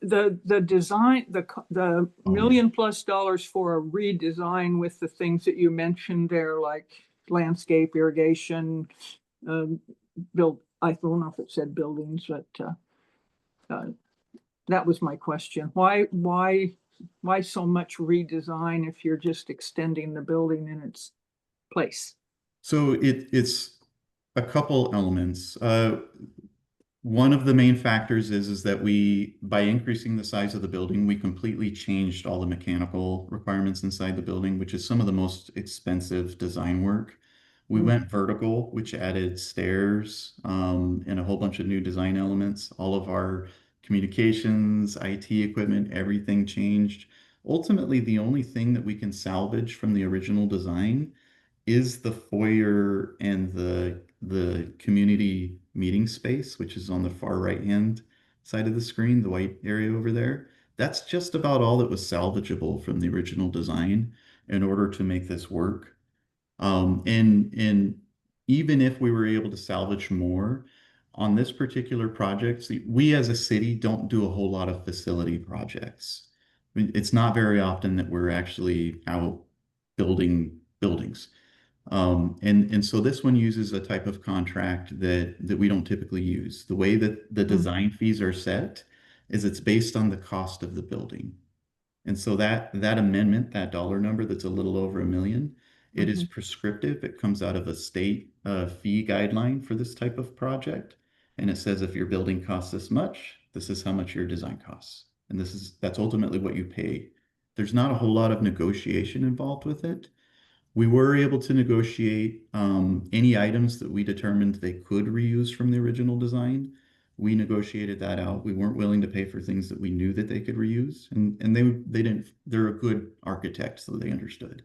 The design, the $1 million+ for a redesign with the things that you mentioned there, like landscape, irrigation, I don't know if it said buildings, but that was my question. Why so much redesign if you're just extending the building in its place? So it's a couple elements. One of the main factors is that by increasing the size of the building, we completely changed all the mechanical requirements inside the building, which is some of the most expensive design work. We went vertical, which added stairs and a whole bunch of new design elements. All of our communications, IT equipment, everything changed. Ultimately, the only thing that we can salvage from the original design is the foyer and the community meeting space, which is on the far right-hand side of the screen, the white area over there. That's just about all that was salvageable from the original design in order to make this work. And even if we were able to salvage more on this particular project, we as a city don't do a whole lot of facility projects. I mean, it's not very often that we're actually out building buildings. And so this one uses a type of contract that we don't typically use. The way that the design fees are set is it's based on the cost of the building. And so that amendment, that dollar number that's a little over $1 million, it is prescriptive. It comes out of a state fee guideline for this type of project. And it says if your building costs this much, this is how much your design costs. And that's ultimately what you pay. There's not a whole lot of negotiation involved with it. We were able to negotiate any items that we determined they could reuse from the original design. We negotiated that out. We weren't willing to pay for things that we knew that they could reuse, and they didn't. They're a good architect, so they understood.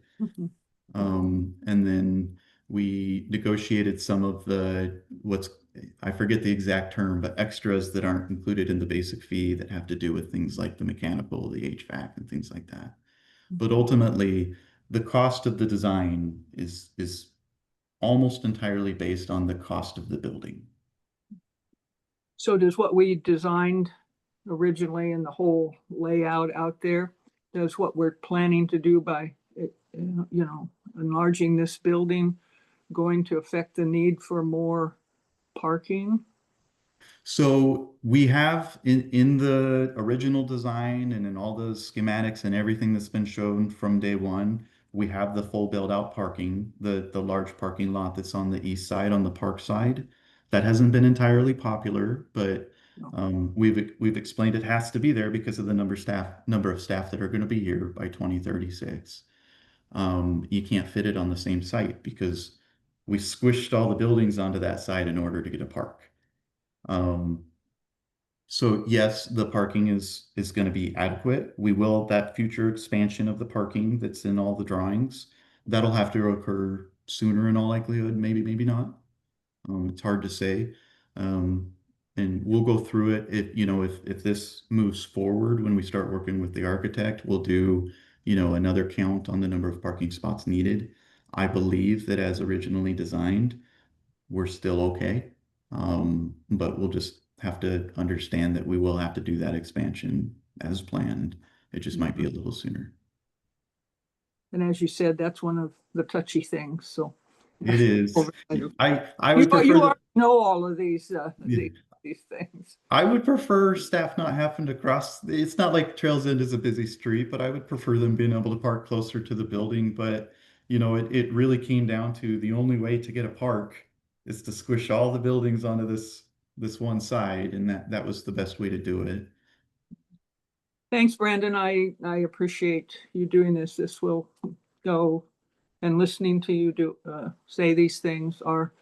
And then we negotiated some of I forget the exact term, but extras that aren't included in the basic fee that have to do with things like the mechanical, the HVAC, and things like that. But ultimately, the cost of the design is almost entirely based on the cost of the building. So does what we designed originally and the whole layout out there, does what we're planning to do by, enlarging this building going to affect the need for more parking? So we have in the original design and in all the schematics and everything that's been shown from day one, we have the full build out parking, the large parking lot that's on the east side, on the park side. That hasn't been entirely popular, but we've explained it has to be there because of the number of staff that are going to be here by 2036. You can't fit it on the same site because we squished all the buildings onto that side in order to get a park. So yes, the parking is going to be adequate. We will, that future expansion of the parking that's in all the drawings, that'll have to occur sooner in all likelihood, maybe not. It's hard to say. And we'll go through it. If this moves forward, when we start working with the architect, we'll do, another count on the number of parking spots needed. I believe that as originally designed, we're still okay. But we'll just have to understand that we will have to do that expansion as planned. It just might be a little sooner. And as you said, that's one of the touchy things, so. It is. I would You prefer already know all of these things. I would prefer staff not having to cross. It's not like Trails End is a busy street, but I would prefer them being able to park closer to the building. But it really came down to the only way to get a park is to squish all the buildings onto this one side, and that was the best way to do it. Thanks, Brandon. I appreciate you doing this. This will go, and listening to you say these things are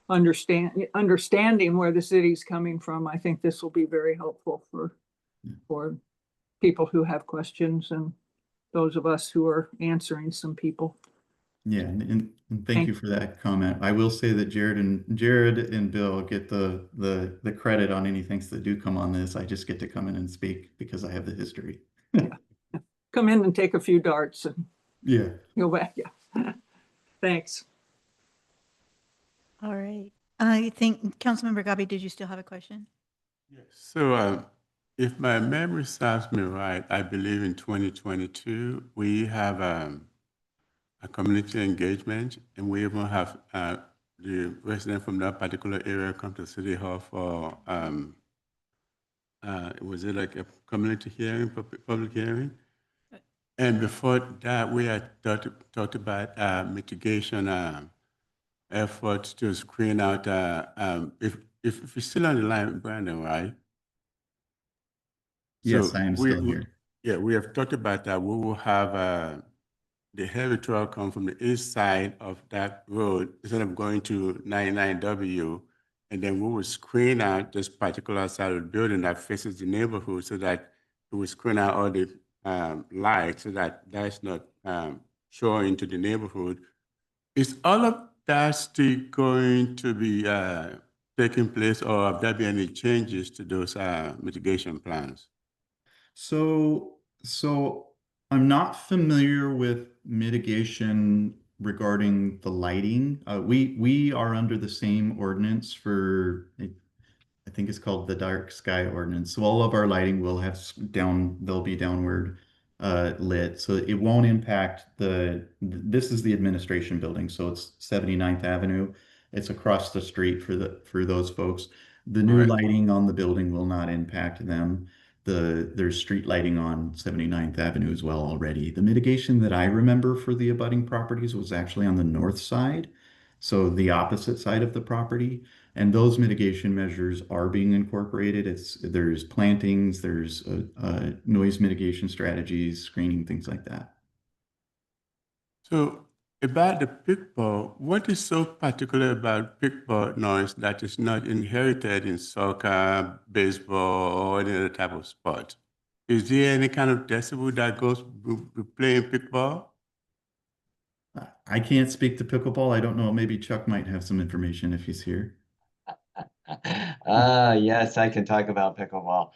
understanding where the city's coming from. I think this will be very helpful for people who have questions and those of us who are answering some people. Yeah, and thank you for that comment. I will say that Jared and Bill get the credit on any things that do come on this. I just get to come in and speak because I have the history. Come in and take a few darts and go back. Yeah. Thanks. All right. I think Councilmember Gabi, did you still have a question? So if my memory serves me right, I believe in 2022, we have a community engagement, and we even have the resident from that particular area come to City Hall for, was it like a community hearing, public hearing? And before that, we had talked about mitigation efforts to screen out, if you're still on the line, Brandon, right? Yes, I am still here. Yeah, we have talked about that. We will have the heavy truck come from the east side of that road instead of going to 99W, and then we will screen out this particular side of the building that faces the neighborhood so that we will screen out all the lights so that that's not showing into the neighborhood. Is all of that still going to be taking place, or have there been any changes to those mitigation plans? So I'm not familiar with mitigation regarding the lighting. We are under the same ordinance for, I think it's called the dark sky ordinance. So all of our lighting will have they'll be downward lit. So it won't impact this is the administration building. So it's 79th Avenue. It's across the street for those folks. The new lighting on the building will not impact them. There's street lighting on 79th Avenue as well already. The mitigation that I remember for the abutting properties was actually on the north side, so the opposite side of the property. And those mitigation measures are being incorporated. There's plantings, there's noise mitigation strategies, screening, things like that. So about the pickball, what is so particular about pickball noise that is not inherited in soccer, baseball, or any other type of sport? Is there any kind of decibel that goes with playing pickball? I can't speak to pickleball. I don't know. Maybe Chuck might have some information if he's here. Yes, I can talk about pickleball.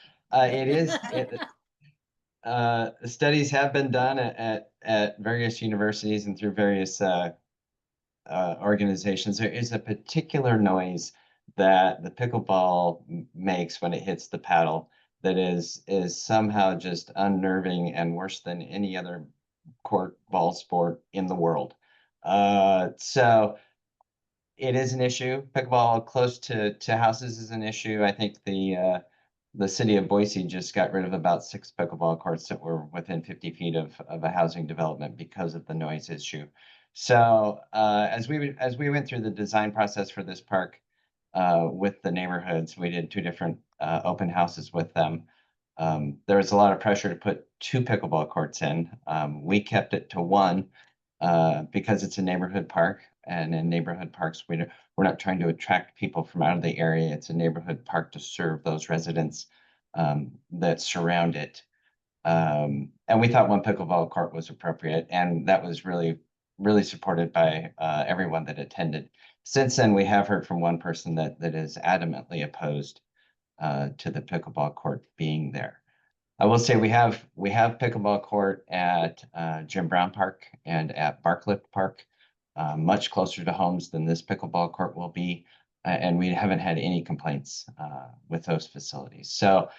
Studies have been done at various universities and through various organizations. There is a particular noise that the pickleball makes when it hits the paddle that is somehow just unnerving and worse than any other court ball sport in the world. So it is an issue. Pickleball close to houses is an issue. I think the city of Boise just got rid of about 6 pickleball courts that were within 50 feet of a housing development because of the noise issue. So as we went through the design process for this park with the neighborhoods, we did 2 different open houses with them. There was a lot of pressure to put 2 pickleball courts in. We kept it to 1 because it's a neighborhood park, and in neighborhood parks, we're not trying to attract people from out of the area. It's a neighborhood park to serve those residents that surround it. And we thought 1 pickleball court was appropriate, and that was really supported by everyone that attended. Since then, we have heard from 1 person that is adamantly opposed to the pickleball court being there. I will say we have pickleball court at Jim Brown Park and at Barcliffe Park, much closer to homes than this pickleball court will be, and we haven't had any complaints with those facilities. So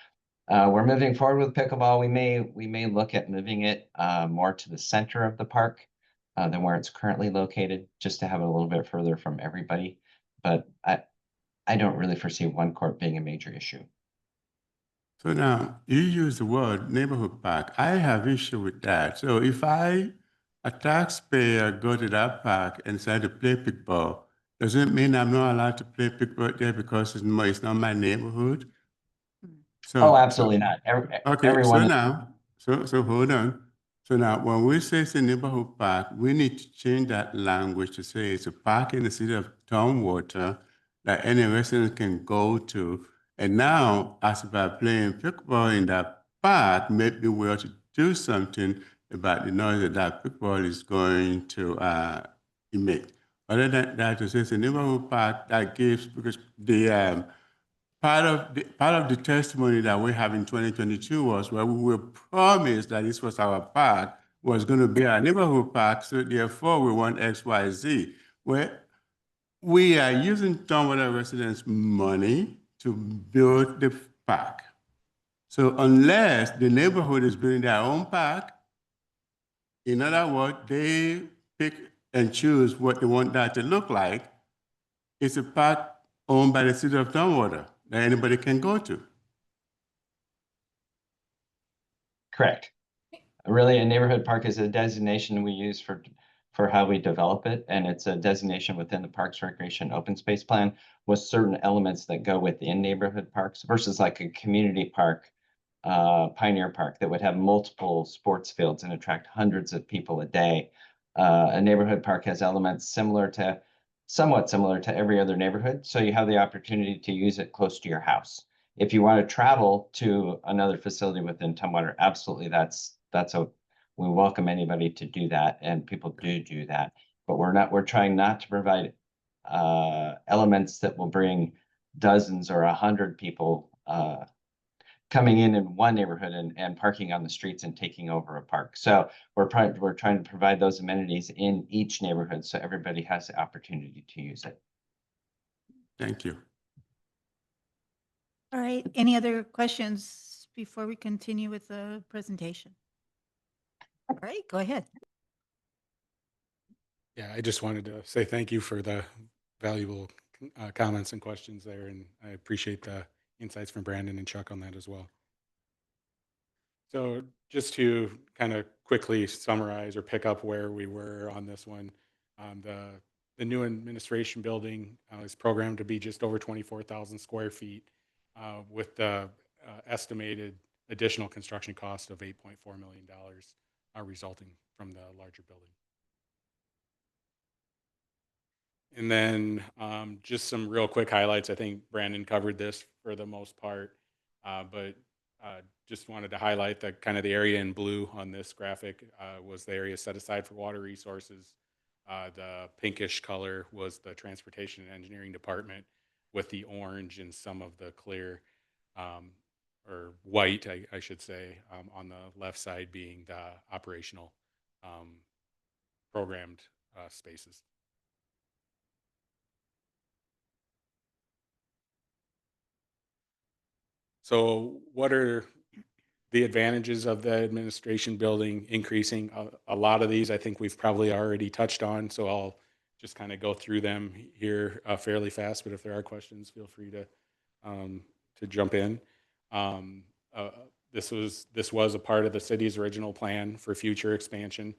we're moving forward with pickleball. We may look at moving it more to the center of the park than where it's currently located, just to have it a little bit further from everybody. But I don't really foresee 1 court being a major issue. So now you use the word neighborhood park. I have issue with that. So if a taxpayer, go to that park and decide to play pickleball, does it mean I'm not allowed to play pickleball there because it's not my neighborhood? Oh, absolutely not. Okay, Everyone. so now, so hold on. So now, when we say it's a neighborhood park, we need to change that language to say it's a park in the city of Tumwater that any resident can go to. And now, as by playing pickleball in that park, maybe we ought to do something about the noise that pickleball is going to emit. Other than that, to say it's a neighborhood park that gives, because the part of the testimony that we have in 2022 was where we were promised that this was our park, was going to be our neighborhood park, so therefore we want XYZ. Where we are using Tumwater residents' money to build the park. So unless the neighborhood is building their own park, in other words, they pick and choose what they want that to look like, it's a park owned by the city of Tumwater that anybody can go to. Correct. Really, a neighborhood park is a designation we use for how we develop it, and it's a designation within the Parks Recreation Open Space Plan with certain elements that go within neighborhood parks versus like a community park, Pioneer Park, that would have multiple sports fields and attract hundreds of people a day. A neighborhood park has elements somewhat similar to every other neighborhood, so you have the opportunity to use it close to your house. If you want to travel to another facility within Tumwater, absolutely, we welcome anybody to do that, and people do that. But we're trying not to provide elements that will bring dozens or 100 people coming in one neighborhood and parking on the streets and taking over a park. So we're trying to provide those amenities in each neighborhood so everybody has the opportunity to use it. Thank you. All right, any other questions before we continue with the presentation? All right, go ahead. Yeah, I just wanted to say thank you for the valuable comments and questions there, and I appreciate the insights from Brandon and Chuck on that as well. So just to kind of quickly summarize or pick up where we were on this one, the new administration building is programmed to be just over 24,000 square feet with the estimated additional construction cost of $8.4 million resulting from the larger building. And then just some real quick highlights. I think Brandon covered this for the most part, but just wanted to highlight that kind of the area in blue on this graphic was the area set aside for water resources. The pinkish color was the transportation and engineering department, with the orange and some of the clear or white, I should say, on the left side being the operational programmed spaces. So what are the advantages of the administration building increasing? A lot of these I think we've probably already touched on, so I'll just kind of go through them here fairly fast, but if there are questions, feel free to jump in. Um, uh, this was a part of the city's original plan for future expansion.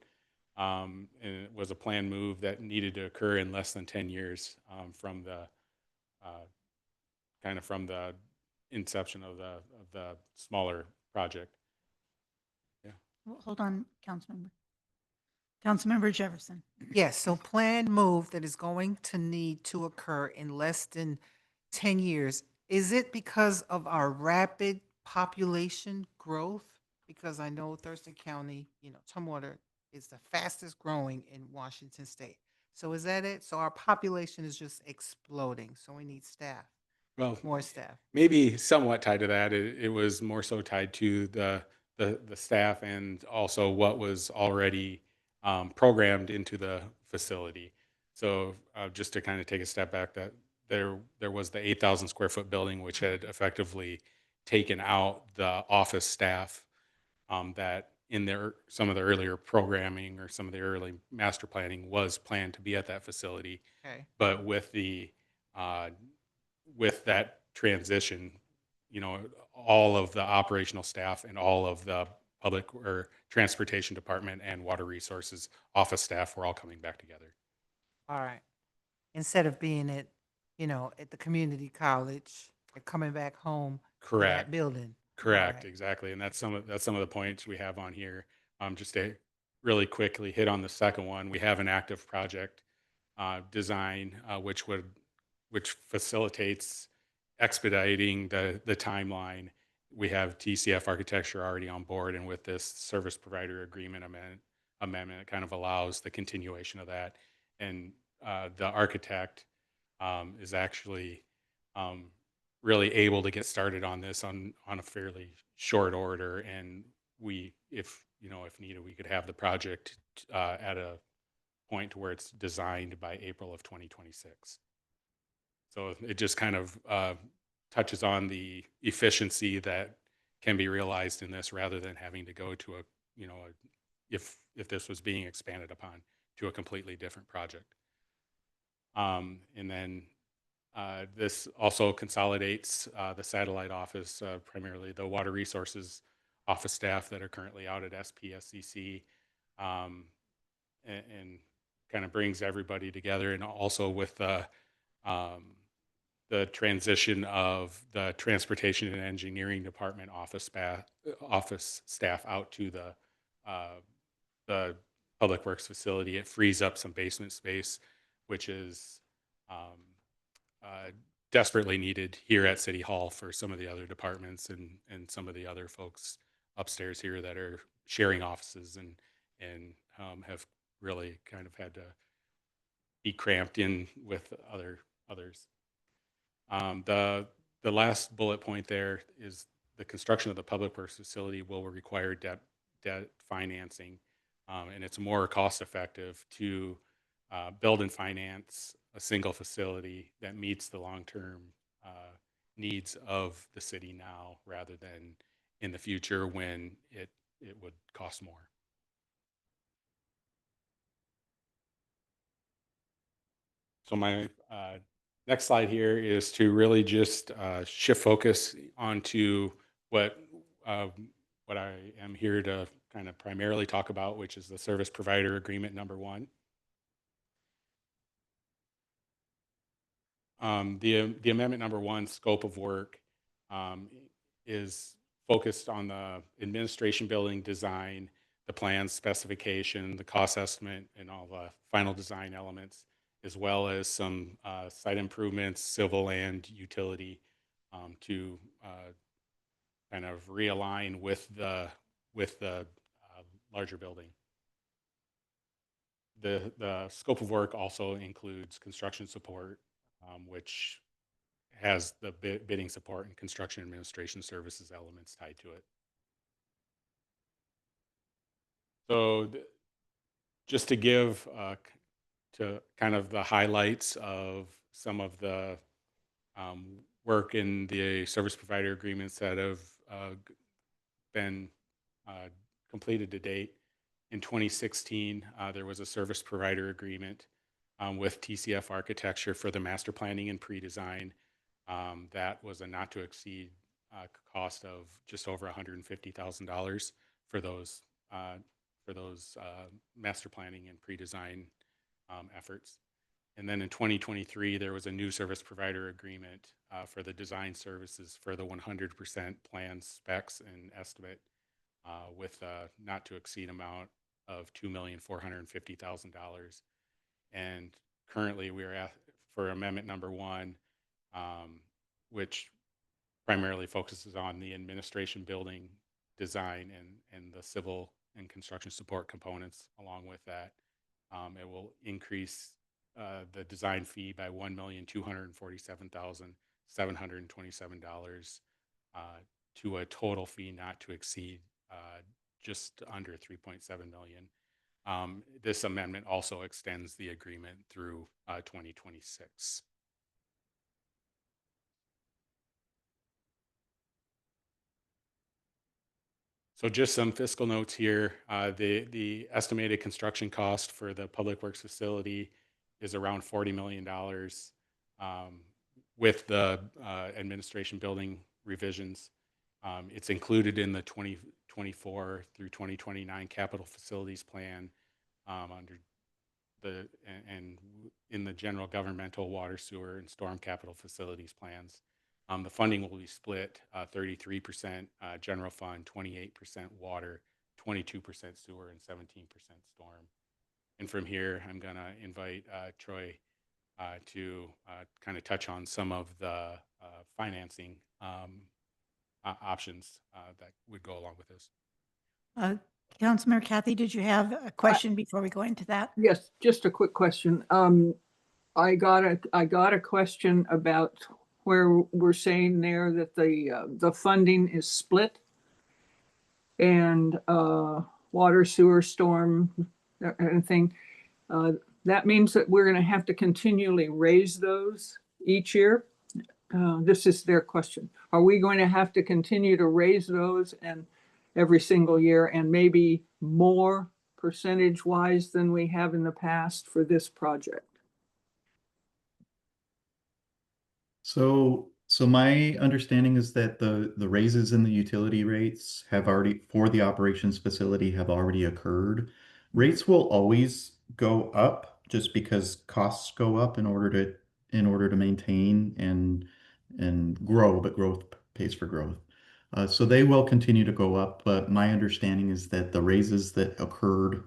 And it was a planned move that needed to occur in less than 10 years from the from the inception of the smaller project. Yeah. Hold on, Councilmember. Councilmember Jefferson. Yes, so planned move that is going to need to occur in less than 10 years. Is it because of our rapid population growth? Because I know Thurston County, Tumwater is the fastest growing in Washington State. So is that it? So our population is just exploding, so we need staff, Well, more staff. maybe somewhat tied to that. It was more so tied to the staff and also what was already programmed into the facility. So just to kind of take a step back, that there was the 8,000 square foot building, which had effectively taken out the office staff that in some of the earlier programming or some of the early master planning was planned to be at that facility. Okay. But with that transition, all of the operational staff and all of the public or transportation department and water resources office staff were all coming back together. All right. Instead of being at the community college, they're coming back home to that Correct. building. Correct, Right. exactly. And that's some of the points we have on here. Just to really quickly hit on the second one, we have an active project design which facilitates expediting the timeline. We have TCF architecture already on board, and with this service provider agreement amendment, it kind of allows the continuation of that. And the architect is actually really able to get started on this on a fairly short order. And if needed, we could have the project at a point to where it's designed by April of 2026. So it just kind of touches on the efficiency that can be realized in this, rather than having to go to if this was being expanded upon, to a completely different project. And then this also consolidates the satellite office, primarily the water resources office staff that are currently out at SPSCC, and kind of brings everybody together. And also with the transition of the transportation and engineering department office staff out to the public works facility, it frees up some basement space, which is desperately needed here at City Hall for some of the other departments and some of the other folks upstairs here that are sharing offices and have really kind of had to be cramped in with others. The last bullet point there is the construction of the public works facility will require debt financing, and it's more cost effective to build and finance a single facility that meets the long-term needs of the city now, rather than in the future when it would cost more. So my next slide here is to really just shift focus onto what I am here to kind of primarily talk about, which is the service provider agreement number 1. The amendment number 1 scope of work is focused on the administration building design, the plan specification, the cost estimate, and all the final design elements, as well as some site improvements, civil and utility, to kind of realign with the larger building. The scope of work also includes construction support, which has the bidding support and construction administration services elements tied to it. So just to give to kind of the highlights of some of the work in the service provider agreements that have been completed to date. In 2016, there was a service provider agreement with TCF Architecture for the master planning and pre-design. That was a not to exceed cost of just over $150,000 for those master planning and pre-design efforts. And then in 2023, there was a new service provider agreement for the design services for the 100% plan specs and estimate with a not to exceed amount of $2,450,000. And currently we are at for amendment number 1, which primarily focuses on the administration building design and the civil and construction support components along with that. It will increase the design fee by $1,247,727 to a total fee not to exceed just under $3.7 million. This amendment also extends the agreement through 2026. So just some fiscal notes here. The estimated construction cost for the Public Works facility is around $40 million with the administration building revisions. It's included in the 2024 through 2029 capital facilities plan under the and in the general governmental water, sewer, and storm capital facilities plans. The funding will be split 33% general fund, 28% water, 22% sewer, and 17% storm. And from here, I'm going to invite Troy to kind of touch on some of the financing options that would go along with this. Councilmember Kathy, did you have a question before we go into that? Yes, just a quick question. I got a question about where we're saying there that the funding is split and water, sewer, storm, anything. That means that we're going to have to continually raise those each year. This is their question. Are we going to have to continue to raise those and every single year and maybe more percentage wise than we have in the past for this project? So my understanding is that the raises in the utility rates have already, for the operations facility, have already occurred. Rates will always go up just because costs go up in order to maintain and grow, but growth pays for growth. So they will continue to go up, but my understanding is that the raises that occurred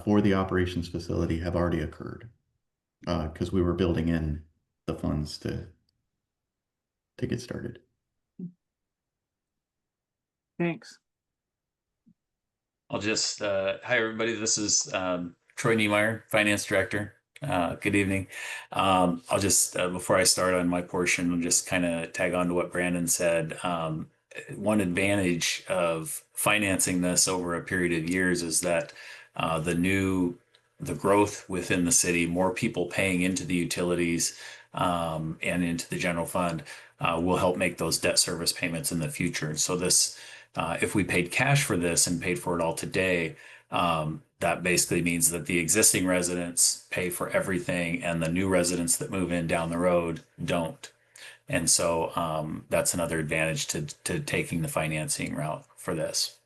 for the operations facility have already occurred because we were building in the funds to get started. Thanks. I'll just, hi everybody, this is Troy Niemeyer, Finance Director. Good evening. I'll just, before I start on my portion, I'll just kind of tag on to what Brandon said. One advantage of financing this over a period of years is that the growth within the city, more people paying into the utilities and into the general fund will help make those debt service payments in the future. So this, if we paid cash for this and paid for it all today, that basically means that the existing residents pay for everything and the new residents that move in down the road don't. And so that's another advantage to taking the financing route for this.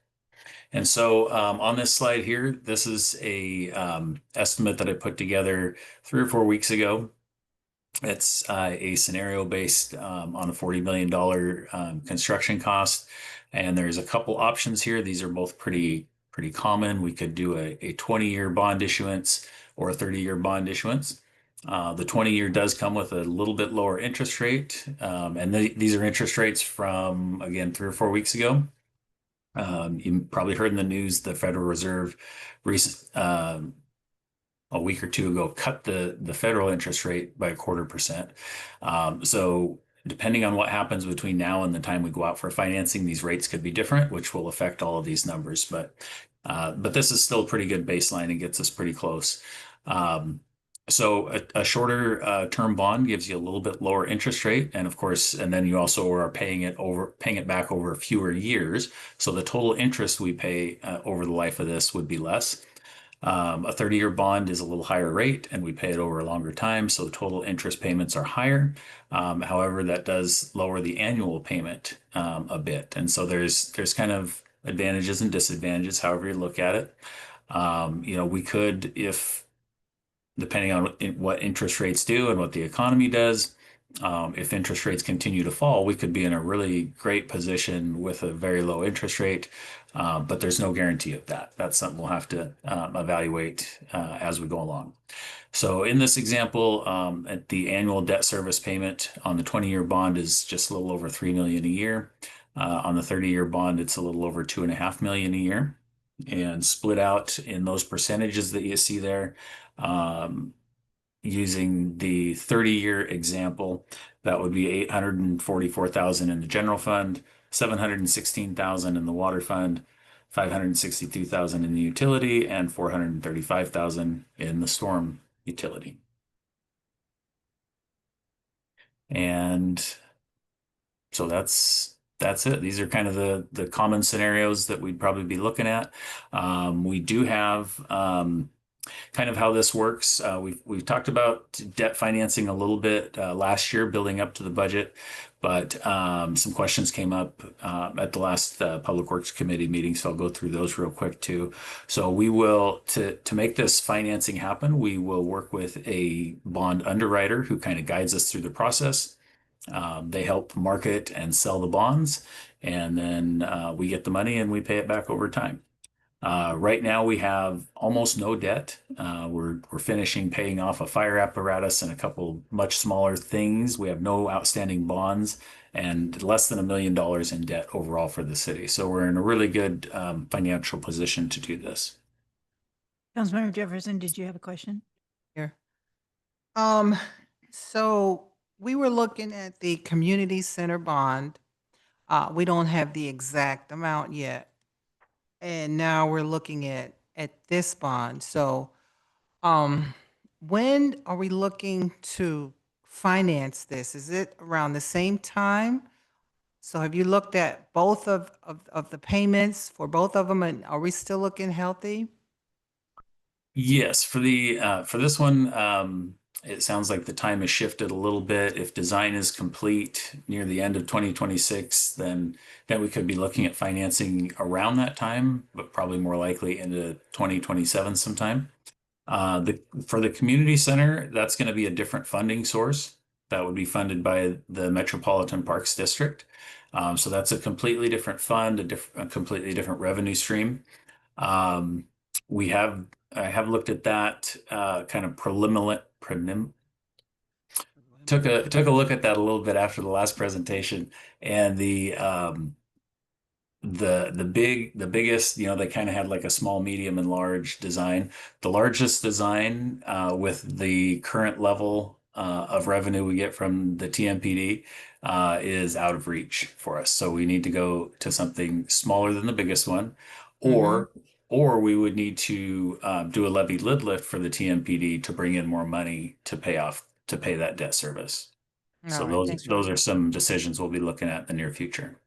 And so on this slide here, this is a estimate that I put together 3 or 4 weeks ago. It's a scenario based on a $40 million construction cost. And there's a couple options here. These are both pretty common. We could do a 20-year bond issuance or a 30-year bond issuance. The 20-year does come with a little bit lower interest rate. And these are interest rates from, again, 3 or 4 weeks ago. You probably heard in the news, the Federal Reserve a week or two ago cut the federal interest rate by 0.25%. So depending on what happens between now and the time we go out for financing, these rates could be different, which will affect all of these numbers. But this is still a pretty good baseline and gets us pretty close. So a shorter term bond gives you a little bit lower interest rate, and of course, and then you also are paying it back over fewer years. So the total interest we pay over the life of this would be less. A 30-year bond is a little higher rate and we pay it over a longer time, so the total interest payments are higher. However, that does lower the annual payment a bit. And so there's kind of advantages and disadvantages, however you look at it. We could, if depending on what interest rates do and what the economy does, if interest rates continue to fall, we could be in a really great position with a very low interest rate, but there's no guarantee of that. That's something we'll have to evaluate as we go along. So in this example, at the annual debt service payment on the 20-year bond is just a little over $3 million a year. On the 30-year bond, it's a little over $2.5 million a year. And split out in those percentages that you see there, using the 30-year example, that would be 844,000 in the general fund, 716,000 in the water fund, 562,000 in the utility, and 435,000 in the storm utility. And so that's it. These are kind of the common scenarios that we'd probably be looking at. We do have kind of how this works. We've talked about debt financing a little bit last year, building up to the budget, but some questions came up at the last Public Works Committee meeting, so I'll go through those real quick too. So we will, to make this financing happen, we will work with a bond underwriter who kind of guides us through the process. They help market and sell the bonds, and then we get the money and we pay it back over time. Right now we have almost no debt. We're finishing paying off a fire apparatus and a couple much smaller things. We have no outstanding bonds and less than $1 million in debt overall for the city. So we're in a really good financial position to do this. Councilmember Jefferson, did you have a question? Here. So we were looking at the community center bond. We don't have the exact amount yet. And now we're looking at this bond. So when are we looking to finance this? Is it around the same time? So have you looked at both of the payments for both of them, and are we still looking healthy? Yes, for this one, it sounds like the time has shifted a little bit. If design is complete near the end of 2026, then we could be looking at financing around that time, but probably more likely into 2027 sometime. For the community center, that's going to be a different funding source. That would be funded by the Metropolitan Parks District. So that's a completely different fund, a completely different revenue stream. I have looked at that kind of took a look at that a little bit after the last presentation, and the biggest, they kind of had like a small, medium, and large design. The largest design with the current level of revenue we get from the TMPD is out of reach for us. So we need to go to something smaller than the biggest one, or we would need to do a levy lid lift for the TMPD to bring in more money to pay that debt service. So All right, thanks, those Roger. are some decisions we'll be looking at in the near future.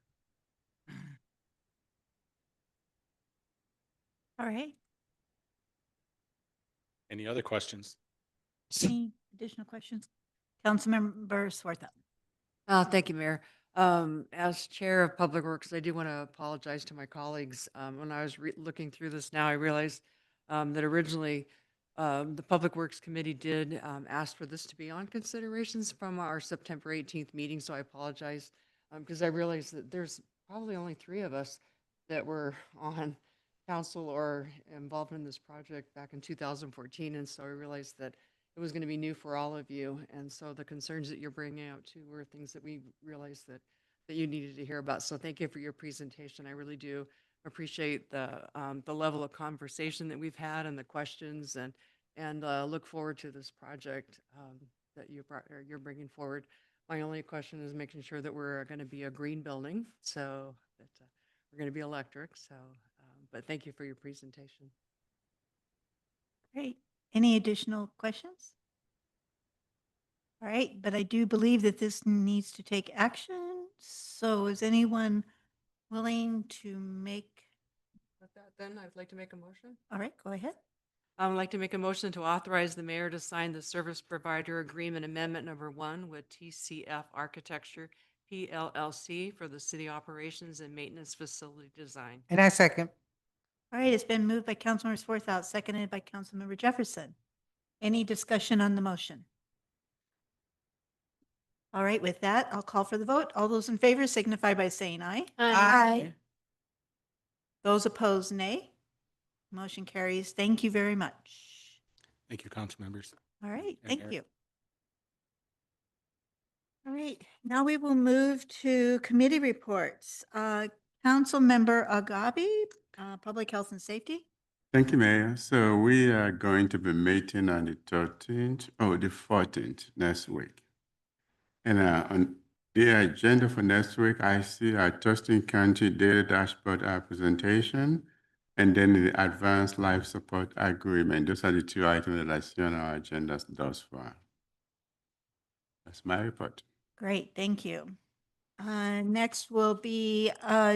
All right. Any other questions? Any additional questions? Councilmember Swarthout. Thank you, Mayor. As Chair of Public Works, I do want to apologize to my colleagues. When I was looking through this now, I realized that originally the Public Works Committee did ask for this to be on considerations from our September 18th meeting, so I apologize because I realized that there's probably only 3 of us that were on council or involved in this project back in 2014, and so I realized that it was going to be new for all of you, and so the concerns that you're bringing out too were things that we realized that you needed to hear about. So thank you for your presentation. I really do appreciate the level of conversation that we've had and the questions, and look forward to this project that you're bringing forward. My only question is making sure that we're going to be a green building, so that we're going to be electric. So, but thank you for your presentation. Great. Any additional questions? All right, but I do believe that this needs to take action. So is anyone willing to make? With that, then I'd like to make a motion. All right, go ahead. I would like to make a motion to authorize the mayor to sign the service provider agreement amendment number 1 with TCF Architecture PLLC for the city operations and maintenance facility design. And I second. All right, it's been moved by Councilmember Swarthout, seconded by Councilmember Jefferson. Any discussion on the motion? All right, with that, I'll call for the vote. All those in favor signify by saying aye. Aye. Those opposed, nay. Motion carries. Thank you very much. Thank you, council members. All right, And thank Eric. you. All right, now we will move to committee reports. Councilmember Agabi, Public Health and Safety. Thank you, Mayor. So we are going to be meeting on the 13th, the 14th next week. And on the agenda for next week, I see our Tustin County Data Dashboard presentation, and then the Advanced Life Support Agreement. Those are the two items that I see on our agenda thus far. That's my report. Great, thank you. Next will be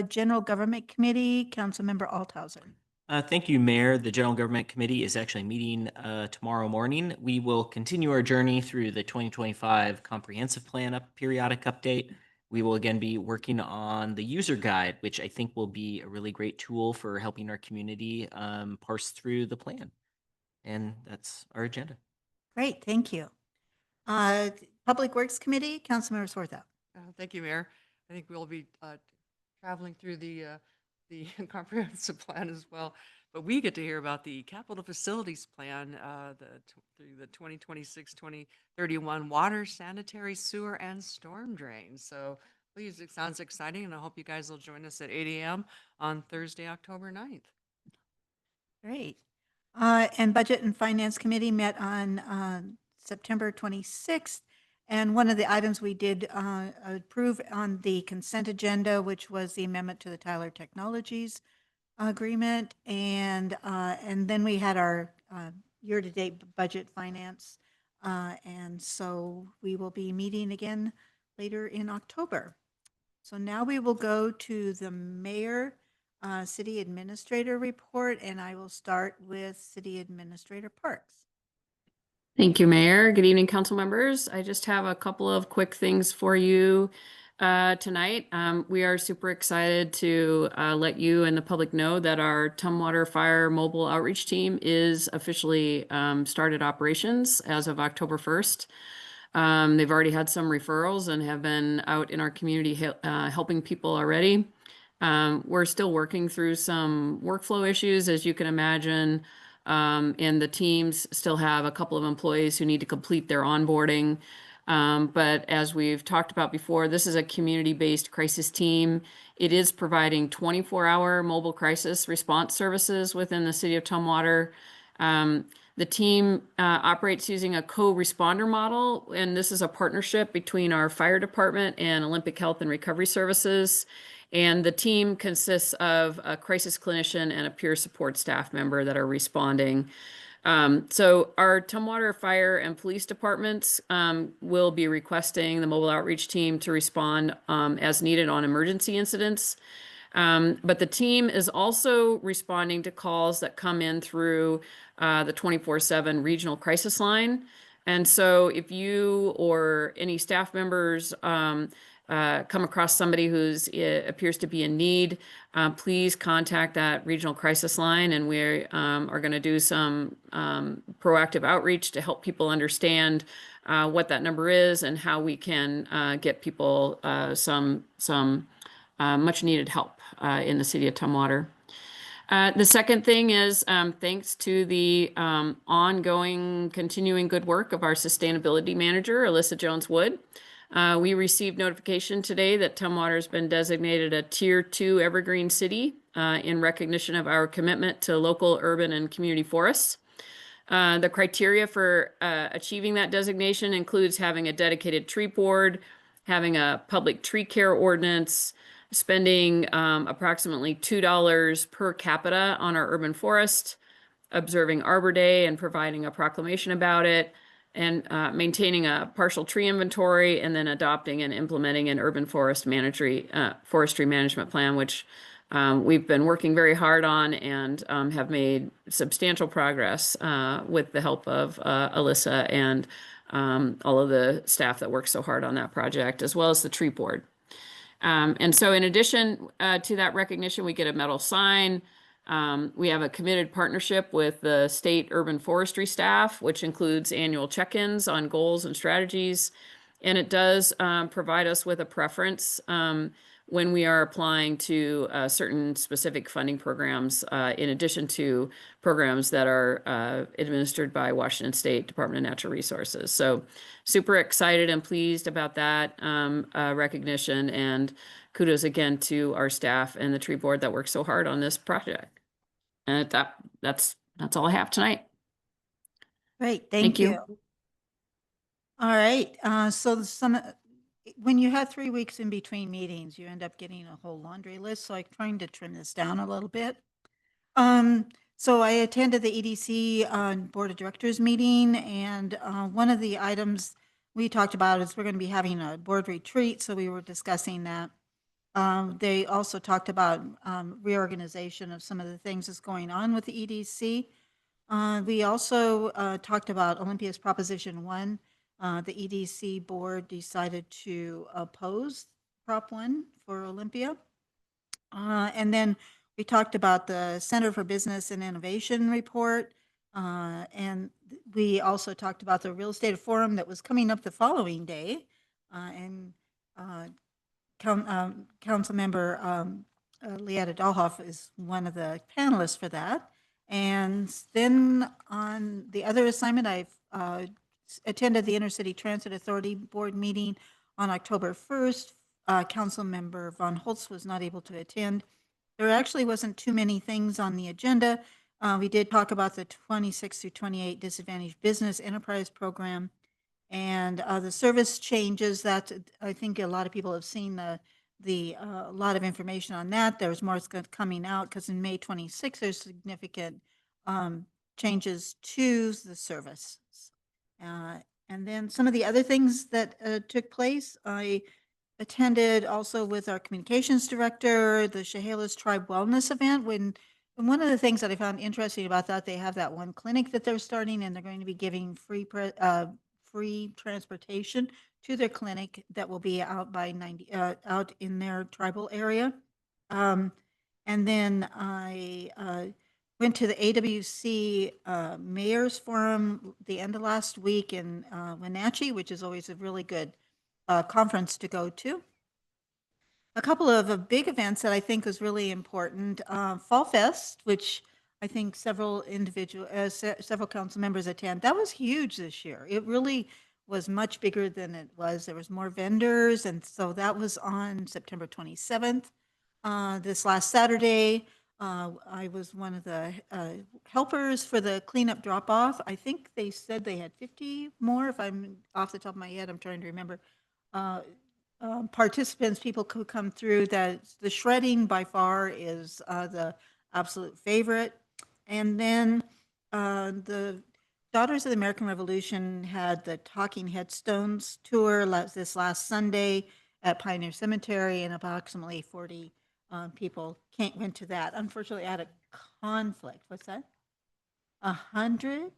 General Government Committee, Councilmember Althauser. Thank you, Mayor. The General Government Committee is actually meeting tomorrow morning. We will continue our journey through the 2025 Comprehensive Plan periodic update. We will again be working on the user guide, which I think will be a really great tool for helping our community parse through the plan. And that's our agenda. Great, thank you. Public Works Committee, Councilmember Swarthout. Thank you, Mayor. I think we'll be traveling through the comprehensive plan as well, but we get to hear about the capital facilities plan through the 2026-2031 water, sanitary, sewer, and storm drains. So please, it sounds exciting, and I hope you guys will join us at 8 a.m. on Thursday, October 9th. Great. And Budget and Finance Committee met on September 26th. And one of the items we did approve on the consent agenda, which was the amendment to the Tyler Technologies agreement. And then we had our year-to-date budget finance. And so we will be meeting again later in October. So now we will go to the Mayor City Administrator report, and I will start with City Administrator Parks. Thank you, Mayor. Good evening, council members. I just have a couple of quick things for you tonight. We are super excited to let you and the public know that our Tumwater Fire Mobile Outreach Team is officially started operations as of October 1st. They've already had some referrals and have been out in our community helping people already. We're still working through some workflow issues, as you can imagine. And the teams still have a couple of employees who need to complete their onboarding. But as we've talked about before, this is a community-based crisis team. It is providing 24-hour mobile crisis response services within the city of Tumwater. The team operates using a co-responder model, and this is a partnership between our fire department and Olympic Health and Recovery Services. And the team consists of a crisis clinician and a peer support staff member that are responding. So our Tumwater Fire and Police departments will be requesting the mobile outreach team to respond as needed on emergency incidents. But the team is also responding to calls that come in through the 24/7 regional crisis line. And so if you or any staff members come across somebody who's appears to be in need, please contact that regional crisis line, and we are going to do some proactive outreach to help people understand what that number is and how we can get people some much needed help in the city of Tumwater. The second thing is thanks to the ongoing, continuing good work of our sustainability manager, Alyssa Jones-Wood. We received notification today that Tumwater has been designated a Tier 2 Evergreen City in recognition of our commitment to local, urban, and community forests. The criteria for achieving that designation includes having a dedicated tree board, having a public tree care ordinance, spending approximately $2 per capita on our urban forest, observing Arbor Day and providing a proclamation about it, and maintaining a partial tree inventory, and then adopting and implementing an urban forestry management plan, which we've been working very hard on and have made substantial progress with the help of Alyssa and all of the staff that worked so hard on that project, as well as the tree board. And so in addition to that recognition, we get a metal sign. We have a committed partnership with the state urban forestry staff, which includes annual check-ins on goals and strategies. And it does provide us with a preference when we are applying to certain specific funding programs, in addition to programs that are administered by Washington State Department of Natural Resources. So super excited and pleased about that recognition, and kudos again to our staff and the tree board that worked so hard on this project. And that's all I have tonight. Great, thank you. All right, so when you have 3 weeks in between meetings, you end up getting a whole laundry list, so I'm trying to trim this down a little bit. So I attended the EDC Board of Directors meeting, and one of the items we talked about is we're going to be having a board retreat, so we were discussing that. They also talked about reorganization of some of the things that's going on with the EDC. We also talked about Olympia's Proposition 1. The EDC board decided to oppose Prop 1 for Olympia. And then we talked about the Center for Business and Innovation report. And we also talked about the real estate forum that was coming up the following day. And Council Member Leatta Dahlhoff is one of the panelists for that. And then on the other assignment, I've attended the Intercity Transit Authority Board meeting on October 1st. Council Member Von Holtz was not able to attend. There actually wasn't too many things on the agenda. We did talk about the 26 through 28 Disadvantaged Business Enterprise Program and the service changes that I think a lot of people have seen a lot of information on that. There's more coming out because in May 26th, there's significant changes to the service. And then some of the other things that took place, I attended also with our communications director, the Chehalis Tribe Wellness event. And one of the things that I found interesting about that, they have that one clinic that they're starting, and they're going to be giving free transportation to their clinic that will be out by out in their tribal area. And then I went to the AWC Mayor's Forum the end of last week in Wenatchee, which is always a really good conference to go to. A couple of big events that I think was really important. Fall Fest, which I think several council members attend. That was huge this year. It really was much bigger than it was. There was more vendors, and so that was on September 27th. This last Saturday, I was one of the helpers for the cleanup drop-off. I think they said they had 50 more, if I'm off the top of my head, I'm trying to remember. Participants, people could come through. That the shredding by far is the absolute favorite. And then the Daughters of the American Revolution had the Talking Headstones tour this last Sunday at Pioneer Cemetery, and approximately 40 people went to that. Unfortunately, I had a conflict. What's that? 100?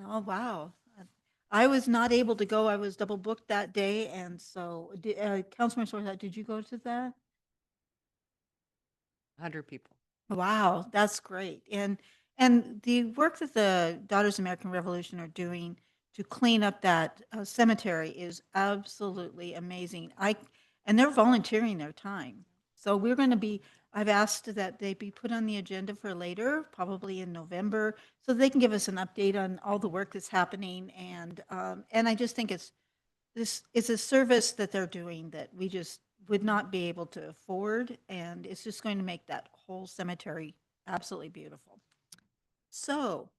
Oh, wow. I was not able to go. I was double booked that day. And so, Councilman Sorsa, did you go to that? 100 people. Wow, that's great. And the work that the Daughters of the American Revolution are doing to clean up that cemetery is absolutely amazing. And they're volunteering their time. So we're going to be, I've asked that they be put on the agenda for later, probably in November, so they can give us an update on all the work that's happening. And I just think it's a service that they're doing that we just would not be able to afford. And it's just going to make that whole cemetery absolutely beautiful. So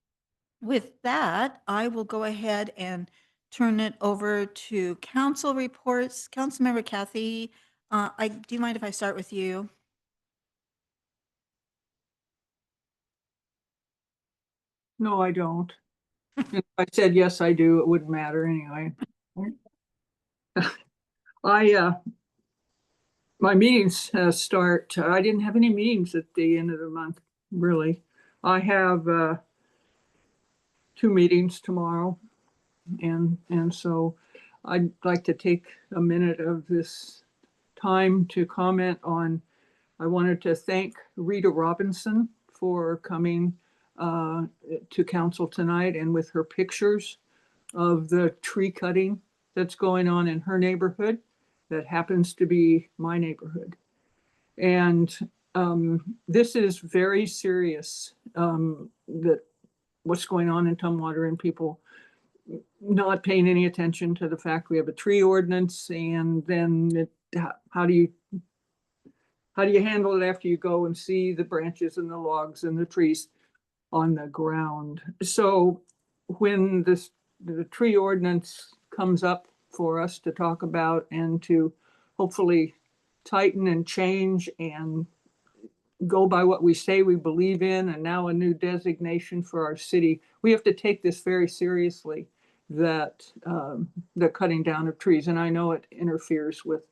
with that, I will go ahead and turn it over to council reports. Councilmember Kathy, do you mind if I start with you? No, I don't. If I said yes, I do, it wouldn't matter anyway. my meetings start. I didn't have any meetings at the end of the month, really. I have 2 meetings tomorrow, and so I'd like to take a minute of this time to comment on. I wanted to thank Rita Robinson for coming to council tonight and with her pictures of the tree cutting that's going on in her neighborhood that happens to be my neighborhood. And this is very serious, that what's going on in Tumwater and people not paying any attention to the fact we have a tree ordinance, and then how do you handle it after you go and see the branches and the logs and the trees on the ground? So when the tree ordinance comes up for us to talk about and to hopefully tighten and change and go by what we say we believe in, and now a new designation for our city, we have to take this very seriously, that the cutting down of trees. And I know it interferes with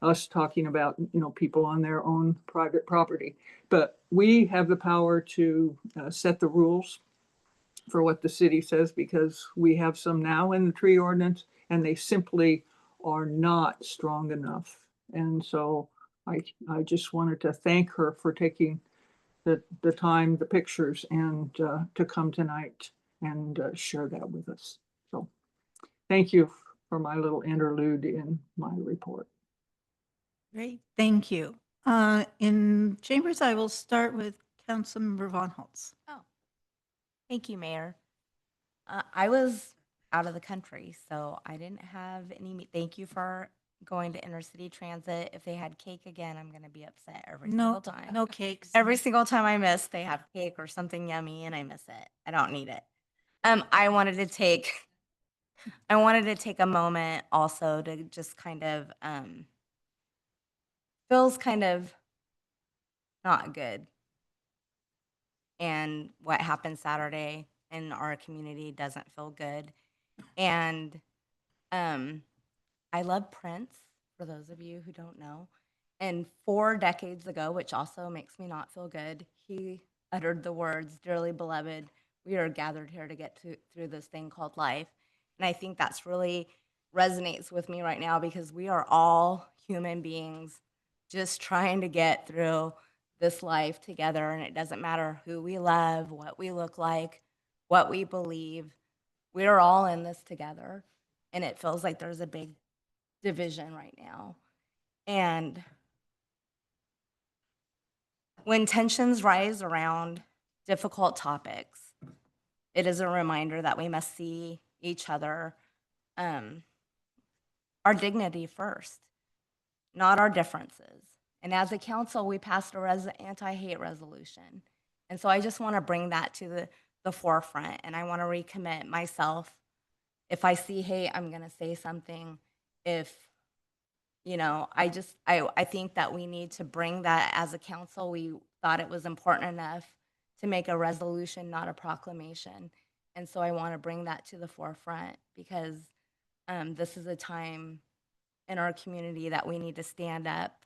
us talking about, people on their own private property, but we have the power to set the rules for what the city says, because we have some now in the tree ordinance and they simply are not strong enough. And so I just wanted to thank her for taking the time, the pictures, and to come tonight and share that with us. So thank you for my little interlude in my report. Great, thank you. In chambers, I will start with Councilmember Von Holtz. Oh, thank you, Mayor. I was out of the country, so I didn't have any. Thank you for going to intercity transit. If they had cake again, I'm going to be upset every single time. No cakes. Every single time I miss, they have cake or something yummy, and I miss it. I don't need it. I wanted to take a moment also to just kind of feels kind of not good. And what happened Saturday in our community doesn't feel good. And I love Prince, for those of you who don't know. And 4 decades ago, which also makes me not feel good, he uttered the words, "Dearly beloved, we are gathered here to get through this thing called life." And I think that's really resonates with me right now, because we are all human beings just trying to get through this life together. And it doesn't matter who we love, what we look like, what we believe. We're all in this together. And it feels like there's a big division right now. And when tensions rise around difficult topics, it is a reminder that we must see each other, our dignity first, not our differences. And as a council, we passed a anti-hate resolution. And so I just want to bring that to the forefront, and I want to recommit myself. If I see hate, I'm going to say something. If, I think that we need to bring that as a council. We thought it was important enough to make a resolution, not a proclamation. And so I want to bring that to the forefront, because this is a time in our community that we need to stand up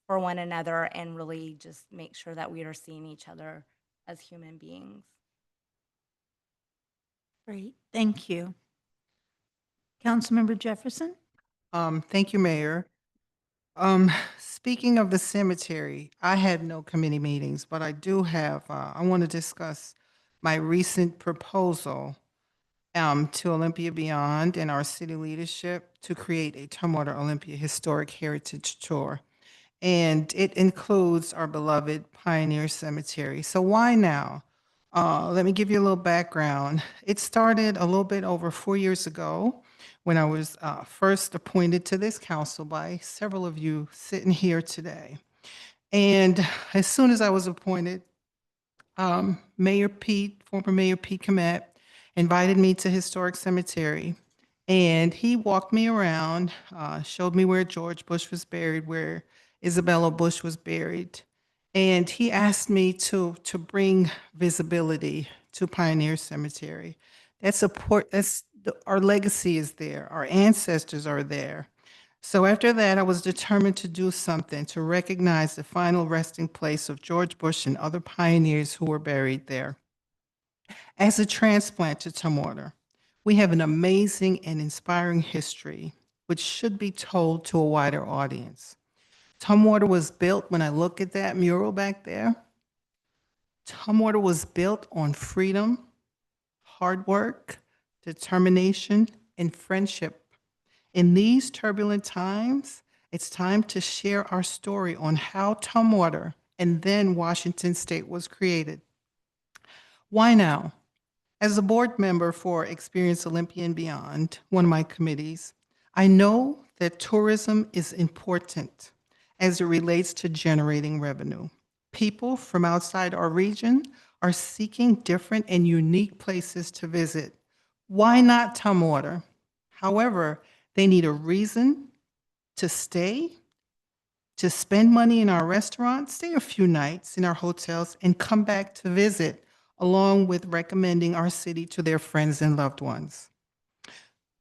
for one another and really just make sure that we are seeing each other as human beings. Great, thank you. Councilmember Jefferson? Thank you, Mayor. Speaking of the cemetery, I had no committee meetings, but I do have, I want to discuss my recent proposal to Olympia Beyond and our city leadership to create a Tumwater Olympia Historic Heritage Tour. And it includes our beloved Pioneer Cemetery. So why now? Let me give you a little background. It started a little bit over 4 years ago when I was first appointed to this council by several of you sitting here today. And as soon as I was appointed, former Mayor Pete Komet invited me to Historic Cemetery, and he walked me around, showed me where George Bush was buried, where Isabella Bush was buried. And he asked me to bring visibility to Pioneer Cemetery. Our legacy is there. Our ancestors are there. So after that, I was determined to do something to recognize the final resting place of George Bush and other pioneers who were buried there. As a transplant to Tumwater, we have an amazing and inspiring history, which should be told to a wider audience. Tumwater was built, when I look at that mural back there, Tumwater was built on freedom, hard work, determination, and friendship. In these turbulent times, it's time to share our story on how Tumwater and then Washington State was created. Why now? As a board member for Experience Olympia and Beyond, one of my committees, I know that tourism is important as it relates to generating revenue. People from outside our region are seeking different and unique places to visit. Why not Tumwater? However, they need a reason to stay, to spend money in our restaurants, stay a few nights in our hotels, and come back to visit, along with recommending our city to their friends and loved ones.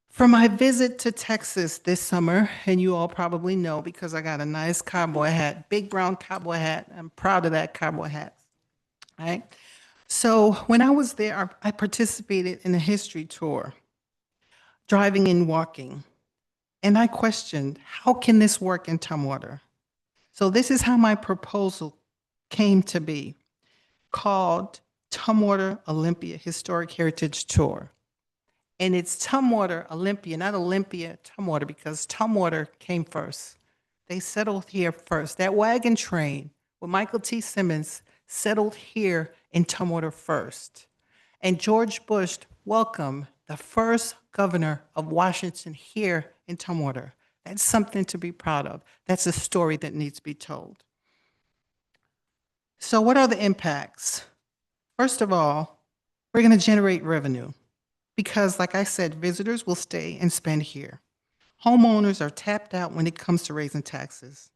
For my visit to Texas this summer, and you all probably know because I got a nice cowboy hat, big brown cowboy hat. I'm proud of that cowboy hat. All right. So when I was there, I participated in a history tour, driving and walking. And I questioned, how can this work in Tumwater? So this is how my proposal came to be, called Tumwater Olympia Historic Heritage Tour. And it's Tumwater Olympia, not Olympia, Tumwater, because Tumwater came first. They settled here first. That wagon train with Michael T. Simmons settled here in Tumwater first. And George Bush welcomed the first governor of Washington here in Tumwater. That's something to be proud of. That's a story that needs to be told. So what are the impacts? First of all, we're going to generate revenue because, like I said, visitors will stay and spend here. Homeowners are tapped out when it comes to raising taxes.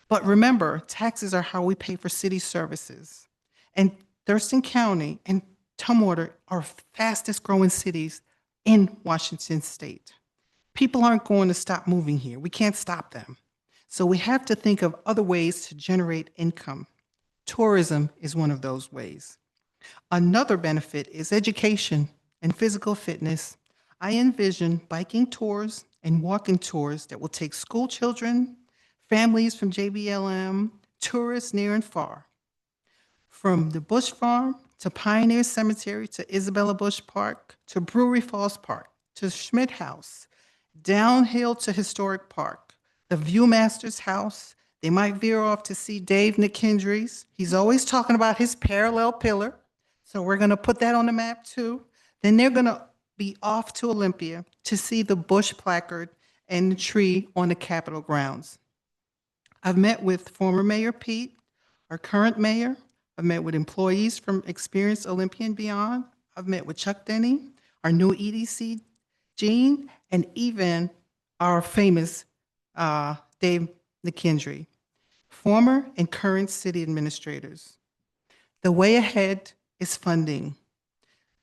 But remember, taxes are how we pay for city services. And Thurston County and Tumwater are fastest growing cities in Washington State. People aren't going to stop moving here. We can't stop them. So we have to think of other ways to generate income. Tourism is one of those ways. Another benefit is education and physical fitness. I envision biking tours and walking tours that will take school children, families from JBLM, tourists near and far. From the Bush Farm to Pioneer Cemetery to Isabella Bush Park to Brewery Falls Park to Schmidt House, downhill to Historic Park, the Viewmaster's House. They might veer off to see Dave McKendry's. He's always talking about his parallel pillar. So we're going to put that on the map too. Then they're going to be off to Olympia to see the Bush placard and the tree on the Capitol grounds. I've met with former Mayor Pete, our current mayor. I've met with employees from Experience Olympia and Beyond. I've met with Chuck Denny, our new EDC, Gene, and even our famous Dave McKendry, former and current city administrators. The way ahead is funding.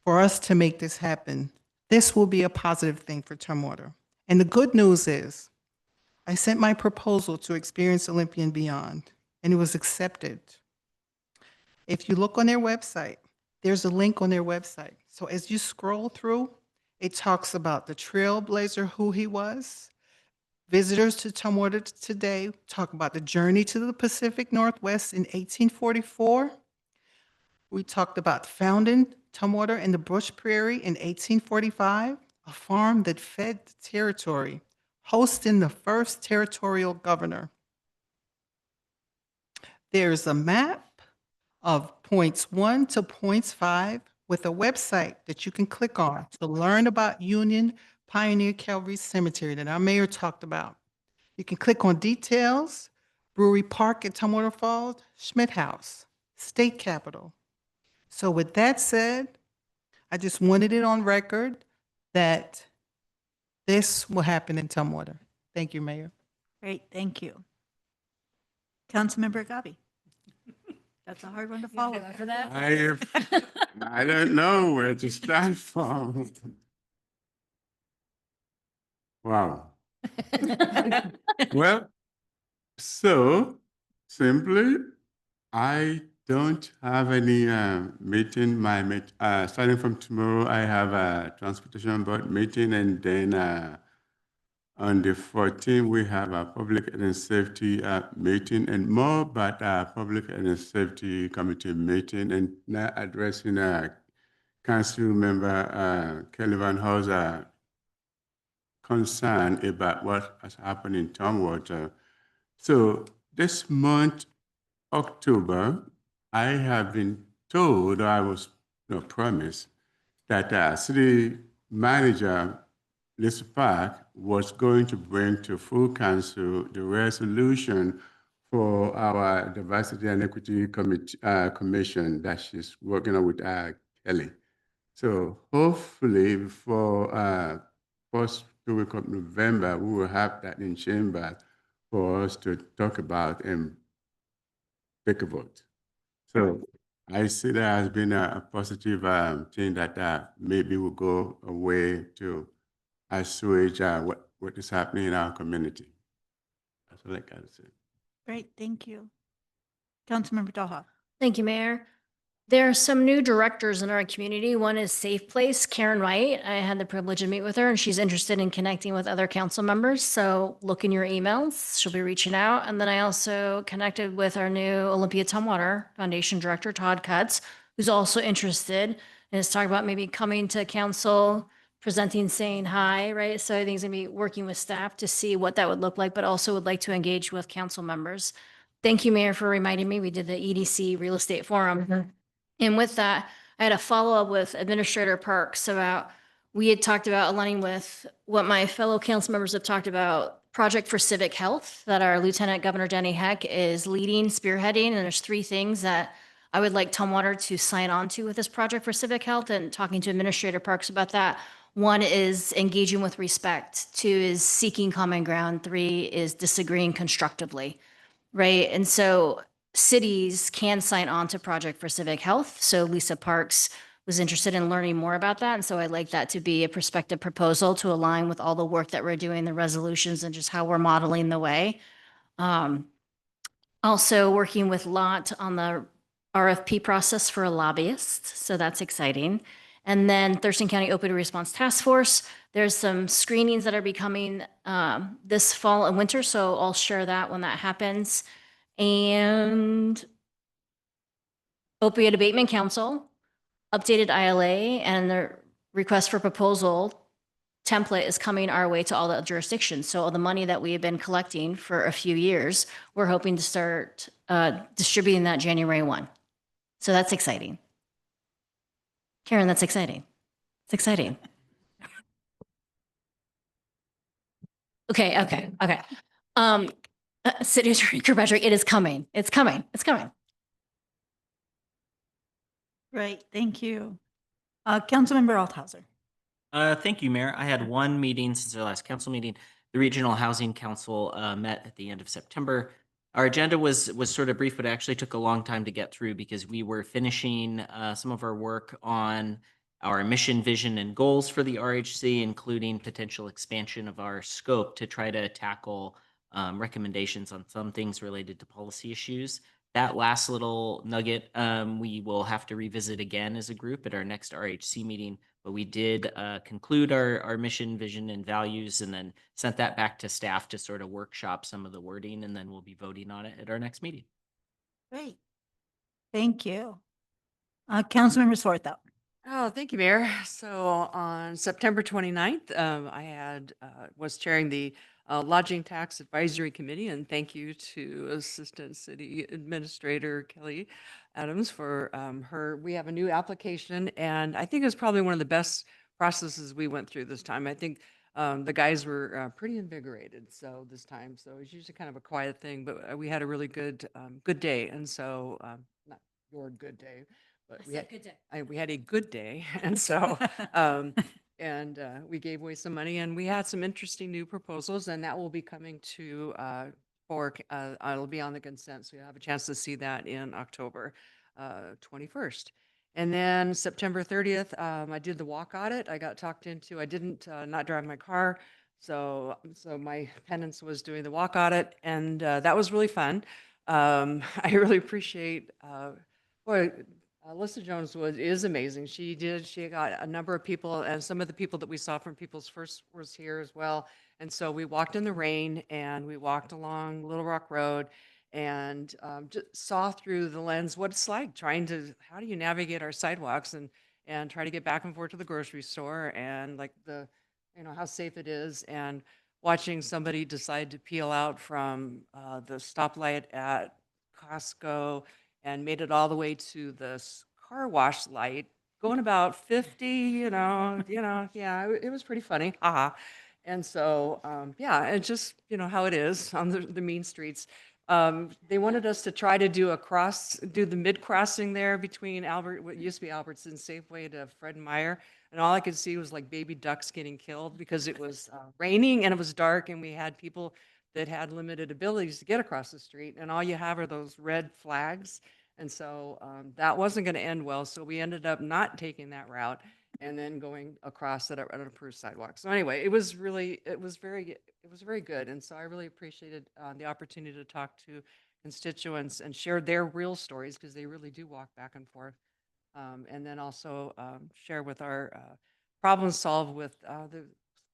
For us to make this happen, this will be a positive thing for Tumwater. And the good news is, I sent my proposal to Experience Olympia and Beyond, and it was accepted. If you look on their website, there's a link on their website. So as you scroll through, it talks about the trailblazer, who he was. Visitors to Tumwater today talk about the journey to the Pacific Northwest in 1844. We talked about founding Tumwater in the Bush Prairie in 1845, a farm that fed the territory, hosting the first territorial governor. There's a map of points 1 to points 5 with a website that you can click on to learn about Union Pioneer Calvary Cemetery that our mayor talked about. You can click on details, Brewery Park at Tumwater Falls, Schmidt House, State Capitol. So with that said, I just wanted it on record that this will happen in Tumwater. Thank you, Mayor. Great, thank you. Councilmember Gabi. That's a hard one to follow after that. I don't know where to start from. Wow. Well, so simply, I don't have any meeting. Starting from tomorrow, I have a transportation board meeting, and then on the 14th, we have a public health and safety meeting, and more about public health and safety committee meeting, and now addressing Council Member Kelly Van Hooser concern about what has happened in Tumwater. So this month, October, I have been told, or I was promised, that city manager Lisa Park was going to bring to full council the resolution for our diversity and equity commission that she's working on with Kelly. So hopefully before first 2 weeks of November, we will have that in chamber for us to talk about and take a vote. So I see that has been a positive thing that maybe will go away to assuage what is happening in our community. That's all I got to say. Great, thank you. Councilmember Doha. Thank you, Mayor. There are some new directors in our community. One is Safe Place, Karen Wright. I had the privilege to meet with her, and she's interested in connecting with other council members. So look in your emails. She'll be reaching out. And then I also connected with our new Olympia Tumwater Foundation Director, Todd Cutts, who's also interested and is talking about maybe coming to council, presenting, saying hi, right? So I think he's gonna be working with staff to see what that would look like, but also would like to engage with council members. Thank you, Mayor, for reminding me. We did the EDC Real Estate Forum. And with that, I had a follow-up with Administrator Parks about, we had talked about aligning with what my fellow council members have talked about, Project for Civic Health that our Lieutenant Governor Jenny Heck is leading, spearheading. And there's 3 things that I would like Tumwater to sign on to with this Project for Civic Health, and talking to Administrator Parks about that. 1 is engaging with respect. 2 is seeking common ground. 3 is disagreeing constructively, right? And so cities can sign on to Project for Civic Health. So Lisa Parks was interested in learning more about that. And so I'd like that to be a prospective proposal to align with all the work that we're doing, the resolutions, and just how we're modeling the way. Also working with LOT on the RFP process for a lobbyist. So that's exciting. And then Thurston County Opioid Response Task Force, there's some screenings that are becoming this fall and winter. So I'll share that when that happens. And Opioid Abatement Council, updated ILA, and the request for proposal template is coming our way to all the jurisdictions. So all the money that we have been collecting for a few years, we're hoping to start distributing that January 1. So that's exciting. Karen, that's exciting. It's exciting. Okay. City Attorney Kirkpatrick, it is coming. It's coming. It's coming. Great, thank you. Councilmember Althauser. Thank you, Mayor. I had one meeting since our last council meeting. The Regional Housing Council met at the end of September. Our agenda was sort of brief, but it actually took a long time to get through because we were finishing some of our work on our mission, vision, and goals for the RHC, including potential expansion of our scope to try to tackle recommendations on some things related to policy issues. That last little nugget, we will have to revisit again as a group at our next RHC meeting. But we did conclude our mission, vision, and values, and then sent that back to staff to sort of workshop some of the wording, and then we'll be voting on it at our next meeting. Great. Thank you. Councilmember Swarthout. Oh, thank you, Mayor. So on September 29th, I was chairing the Lodging Tax Advisory Committee, and thank you to Assistant City Administrator Kelly Adams for we have a new application, and I think it's probably one of the best processes we went through this time. I think the guys were pretty invigorated this time. So it's usually kind of a quiet thing, but we had a really good day. And so not your good day, but we had a good day. And so we gave away some money, and we had some interesting new proposals, and that will be coming to it'll be on the consent, so you'll have a chance to see that in October 21st. And then September 30th, I did the walk audit. I got talked into, I didn't not drive my car, So my penance was doing the walk audit, and that was really fun. I really appreciate, boy, Alyssa Jones is amazing. She got a number of people, and some of the people that we saw from People's First was here as well. And so we walked in the rain, and we walked along Little Rock Road, and just saw through the lens what it's like how do you navigate our sidewalks and try to get back and forth to the grocery store, and like how safe it is, and watching somebody decide to peel out from the stoplight at Costco and made it all the way to the car wash light, going about 50, yeah, it was pretty funny. Haha. And so, yeah, it's just, how it is on the mean streets. They wanted us to try to do the mid crossing there between what used to be Albertson Safeway to Fred Meyer. And all I could see was like baby ducks getting killed because it was raining and it was dark, and we had people that had limited abilities to get across the street. And all you have are those red flags. And so that wasn't going to end well. So we ended up not taking that route and then going across at an approved sidewalk. So anyway, it was very good. And so I really appreciated the opportunity to talk to constituents and share their real stories, because they really do walk back and forth. And then also share with our problem solve with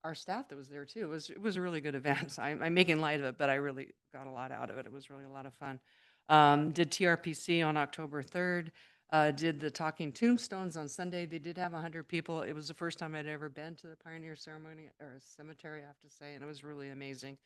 our staff that was there too. It was a really good event. I'm making light of it, but I really got a lot out of it. It was really a lot of fun. Did TRPC on October 3rd. Did the Talking Tombstones on Sunday. They did have 100 people. It was the first time I'd ever been to the Pioneer Ceremony or Cemetery, I have to say, and it was really amazing.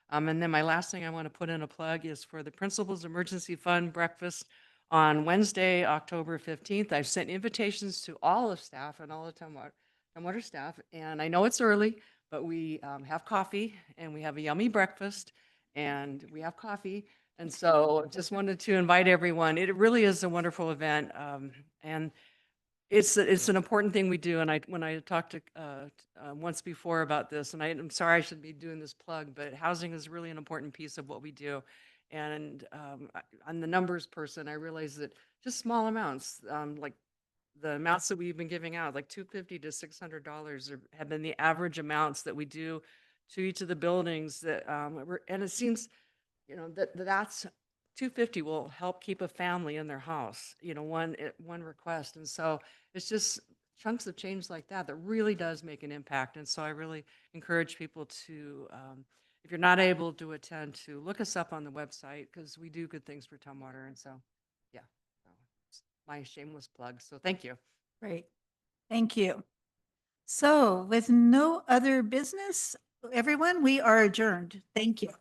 And then my last thing I want to put in a plug is for the Principals Emergency Fund breakfast on Wednesday, October 15th. I've sent invitations to all of staff and all the Tumwater staff, and I know it's early, but we have coffee, and we have a yummy breakfast, and we have coffee. And so just wanted to invite everyone. It really is a wonderful event. And it's an important thing we do. And when I talked to once before about this, and I'm sorry I should be doing this plug, but housing is really an important piece of what we do. And I'm the numbers person. I realize that just small amounts, like the amounts that we've been giving out, like $250 to $600 have been the average amounts that we do to each of the buildings that, and it seems, that's $250 will help keep a family in their house, one request. And so it's just chunks of change like that really does make an impact. And so I really encourage people to, if you're not able to attend, to look us up on the website, because we do good things for Tumwater. And so, yeah, so it's my shameless plug. So thank you. Great. Thank you. So with no other business, everyone, we are adjourned. Thank you.